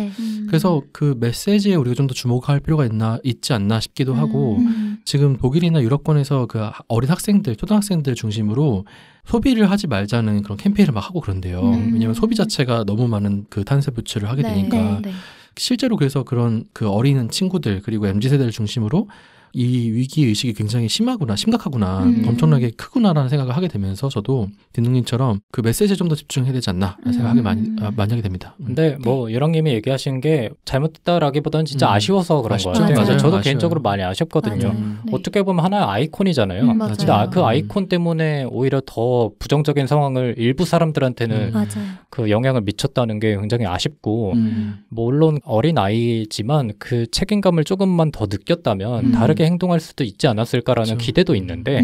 그래서 그 메시지에 우리가 좀 더 주목할 필요가 있지 않나 싶기도 하고 지금 독일이나 유럽권에서 그 어린 학생들, 초등학생들 중심으로 소비를 하지 말자는 그런 캠페인을 막 하고 그런데요. 왜냐하면 소비 자체가 너무 많은 그 탄소 배출을 하게 되니까. 실제로 그래서 그런 그 어린 친구들 그리고 MZ세대를 중심으로 이 위기의식이 굉장히 심각하구나, 엄청나게 크구나라는 생각을 하게 되면서 저도 딘둥님처럼 그 메시지에 좀 더 집중해야 되지 않나 생각하게 많이 하게 됩니다. 근데 뭐 유랑님이 얘기하신 게 잘못됐다라기보다는 진짜 아쉬워서 그런 거예요. 맞아요. 저도 개인적으로 많이 아쉽거든요. 어떻게 보면 하나의 아이콘이잖아요. 근데 그 아이콘 때문에 오히려 더 부정적인 상황을 일부 사람들한테는 그 영향을 미쳤다는 게 굉장히 아쉽고 물론 어린 아이지만 그 책임감을 조금만 더 느꼈다면 다르게 행동할 수도 있지 않았을까라는 기대도 있는데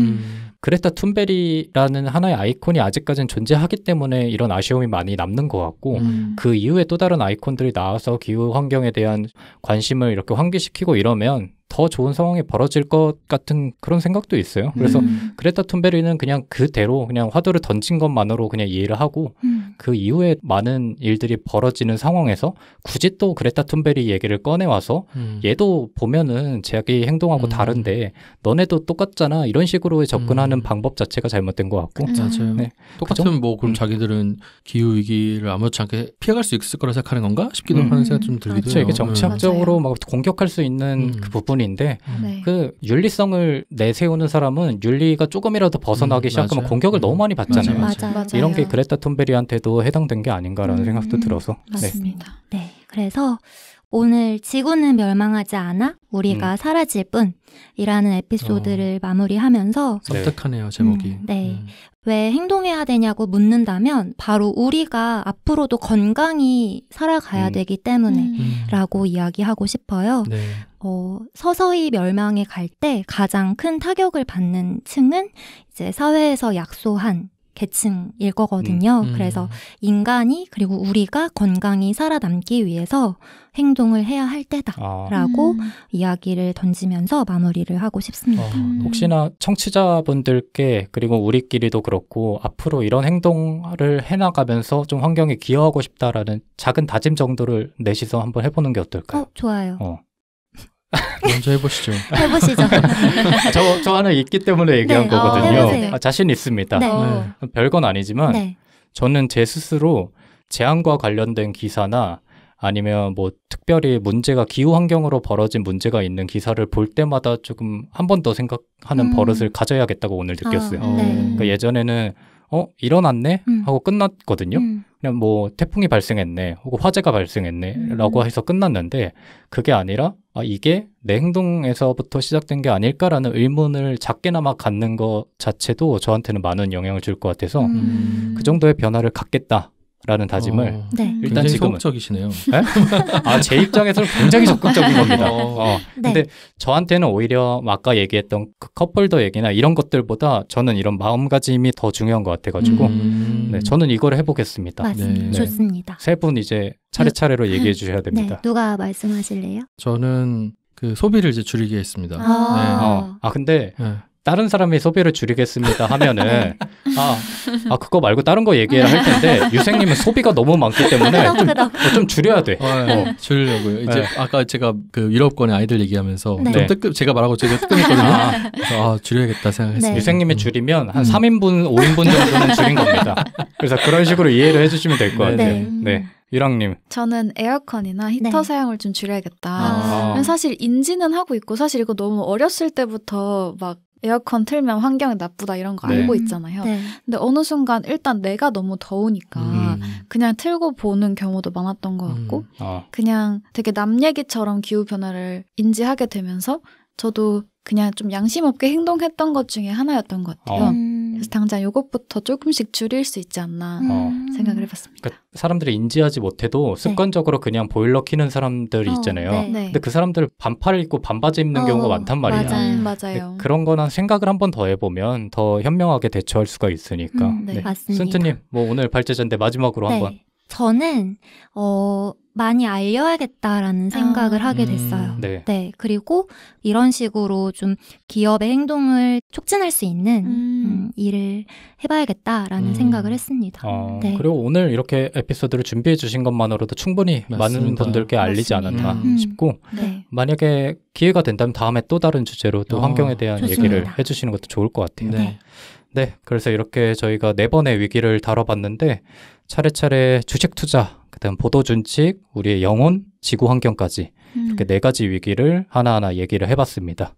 그레타 툰베리라는 하나의 아이콘이 아직까지는 존재하기 때문에 이런 아쉬움이 많이 남는 것 같고 그 이후에 또 다른 아이콘들이 나와서 기후 환경에 대한 관심을 이렇게 환기시키고 이러면 더 좋은 상황이 벌어질 것 같은 그런 생각도 있어요. 그래서 그레타 툰베리는 그냥 그대로 그냥 화두를 던진 것만으로 그냥 이해를 하고 그 이후에 많은 일들이 벌어지는 상황에서 굳이 또 그레타 툰베리 얘기를 꺼내와서 얘도 보면은 자기 행동하고 다른데 너네도 똑같잖아 이런 식으로 접근하는 방법 자체가 잘못된 것 같고 맞아요. 똑같은 뭐 그럼 자기들은 기후위기를 아무렇지 않게 피해갈 수 있을 거라 생각하는 건가 싶기도 하는 생각이 좀 들기도 해요. 이게 정치학적으로 막 공격할 수 있는 그 부분인데 그 윤리성을 내세우는 사람은 윤리가 조금이라도 벗어나기 시작하면 공격을 너무 많이 받잖아요. 맞아요. 이런 게 그레타 툰베리한테도 해당된 게 아닌가라는 생각도 들어서 맞습니다. 네, 그래서 오늘 지구는 멸망하지 않아 우리가 사라질 뿐이라는 에피소드를 마무리하면서 섬뜩하네요 제목이. 왜 행동해야 되냐고 묻는다면 바로 우리가 앞으로도 건강히 살아가야 되기 때문에 라고 이야기하고 싶어요. 서서히 멸망에 갈 때 가장 큰 타격을 받는 층은 이제 사회에서 약소한 계층일 거거든요. 그래서 인간이 그리고 우리가 건강히 살아남기 위해서 행동을 해야 할 때다라고 이야기를 던지면서 마무리를 하고 싶습니다. 혹시나 청취자분들께 그리고 우리끼리도 그렇고 앞으로 이런 행동을 해나가면서 좀 환경에 기여하고 싶다라는 작은 다짐 정도를 내시서 한번 해보는 게 어떨까요? 좋아요. 먼저 해보시죠. 해보시죠. 저 하나 있기 때문에 얘기한 거거든요. 자신 있습니다. 네. 별건 아니지만 저는 제 스스로 재앙과 관련된 기사나 아니면 뭐 특별히 문제가 기후 환경으로 벌어진 문제가 있는 기사를 볼 때마다 조금 한 번 더 생각하는 버릇을 가져야겠다고 오늘 느꼈어요. 그러니까 예전에는 일어났네? 하고 끝났거든요. 그냥 뭐 태풍이 발생했네, 혹은 화재가 발생했네 라고 해서 끝났는데 그게 아니라 이게 내 행동에서부터 시작된 게 아닐까라는 의문을 작게나마 갖는 것 자체도 저한테는 많은 영향을 줄 것 같아서 그 정도의 변화를 갖겠다라는 다짐을 일단 지금은 적극적이시네요. 네? 제 입장에서는 굉장히 적극적인 겁니다. 근데 저한테는 오히려 아까 얘기했던 그 컵홀더 얘기나 이런 것들보다 저는 이런 마음가짐이 더 중요한 것 같아가지고 저는 이걸 해보겠습니다. 맞습니다. 좋습니다. 세 분 이제 차례차례로 얘기해 주셔야 됩니다. 누가 말씀하실래요? 저는 그 소비를 이제 줄이겠습니다. 근데 다른 사람이 소비를 줄이겠습니다 하면은 그거 말고 다른 거 얘기해야 할 텐데 유생님은 소비가 너무 많기 때문에 좀 줄여야 돼. 줄이려고요. 이제 아까 제가 그 유럽권의 아이들 얘기하면서 좀 제가 말하고 제가 뜨끔했거든요. 그래서 줄여야겠다 생각했습니다. 유생님이 줄이면 한 3인분, 5인분 정도는 줄인 겁니다. 그래서 그런 식으로 이해를 해주시면 될 것 같아요. 네. 유랑님. 저는 에어컨이나 히터 사용을 좀 줄여야겠다. 사실 인지는 하고 있고 사실 이거 너무 어렸을 때부터 막 에어컨 틀면 환경이 나쁘다 이런 거 알고 있잖아요. 근데 어느 순간 일단 내가 너무 더우니까 그냥 틀고 보는 경우도 많았던 것 같고 그냥 되게 남 얘기처럼 기후변화를 인지하게 되면서 저도 그냥 좀 양심 없게 행동했던 것 중에 하나였던 것 같아요. 그래서 당장 이것부터 조금씩 줄일 수 있지 않나 생각을 해봤습니다. 그러니까 사람들이 인지하지 못해도 습관적으로 그냥 보일러 켜는 사람들이 있잖아요. 근데 그 사람들 반팔을 입고 반바지 입는 경우가 많단 말이에요. 맞아요. 그런 거는 생각을 한번 더 해보면 더 현명하게 대처할 수가 있으니까. 맞습니다. 순트님, 뭐 오늘 발제자인데 마지막으로 한번. 저는 많이 알려야겠다라는 생각을 하게 됐어요. 그리고 이런 식으로 좀 기업의 행동을 촉진할 수 있는 일을 해봐야겠다라는 생각을 했습니다. 그리고 오늘 이렇게 에피소드를 준비해 주신 것만으로도 충분히 많은 분들께 알리지 않았나 싶고 만약에 기회가 된다면 다음에 또 다른 주제로 또 환경에 대한 좋습니다. 얘기를 해주시는 것도 좋을 것 같아요. 그래서 이렇게 저희가 4번의 위기를 다뤄봤는데 차례차례 주식 투자, 그다음 보도 준칙, 우리의 영혼, 지구 환경까지 이렇게 4가지 위기를 하나하나 얘기를 해봤습니다.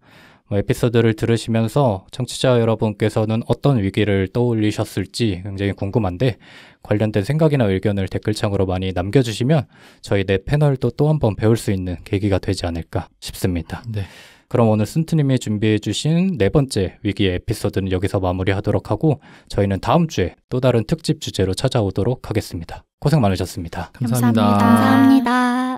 에피소드를 들으시면서 청취자 여러분께서는 어떤 위기를 떠올리셨을지 굉장히 궁금한데 관련된 생각이나 의견을 댓글창으로 많이 남겨주시면 저희 내 패널도 또 한 번 배울 수 있는 계기가 되지 않을까 싶습니다. 그럼 오늘 순트님이 준비해주신 4번째 위기의 에피소드는 여기서 마무리하도록 하고 저희는 다음 주에 또 다른 특집 주제로 찾아오도록 하겠습니다. 고생 많으셨습니다. 감사합니다. 감사합니다.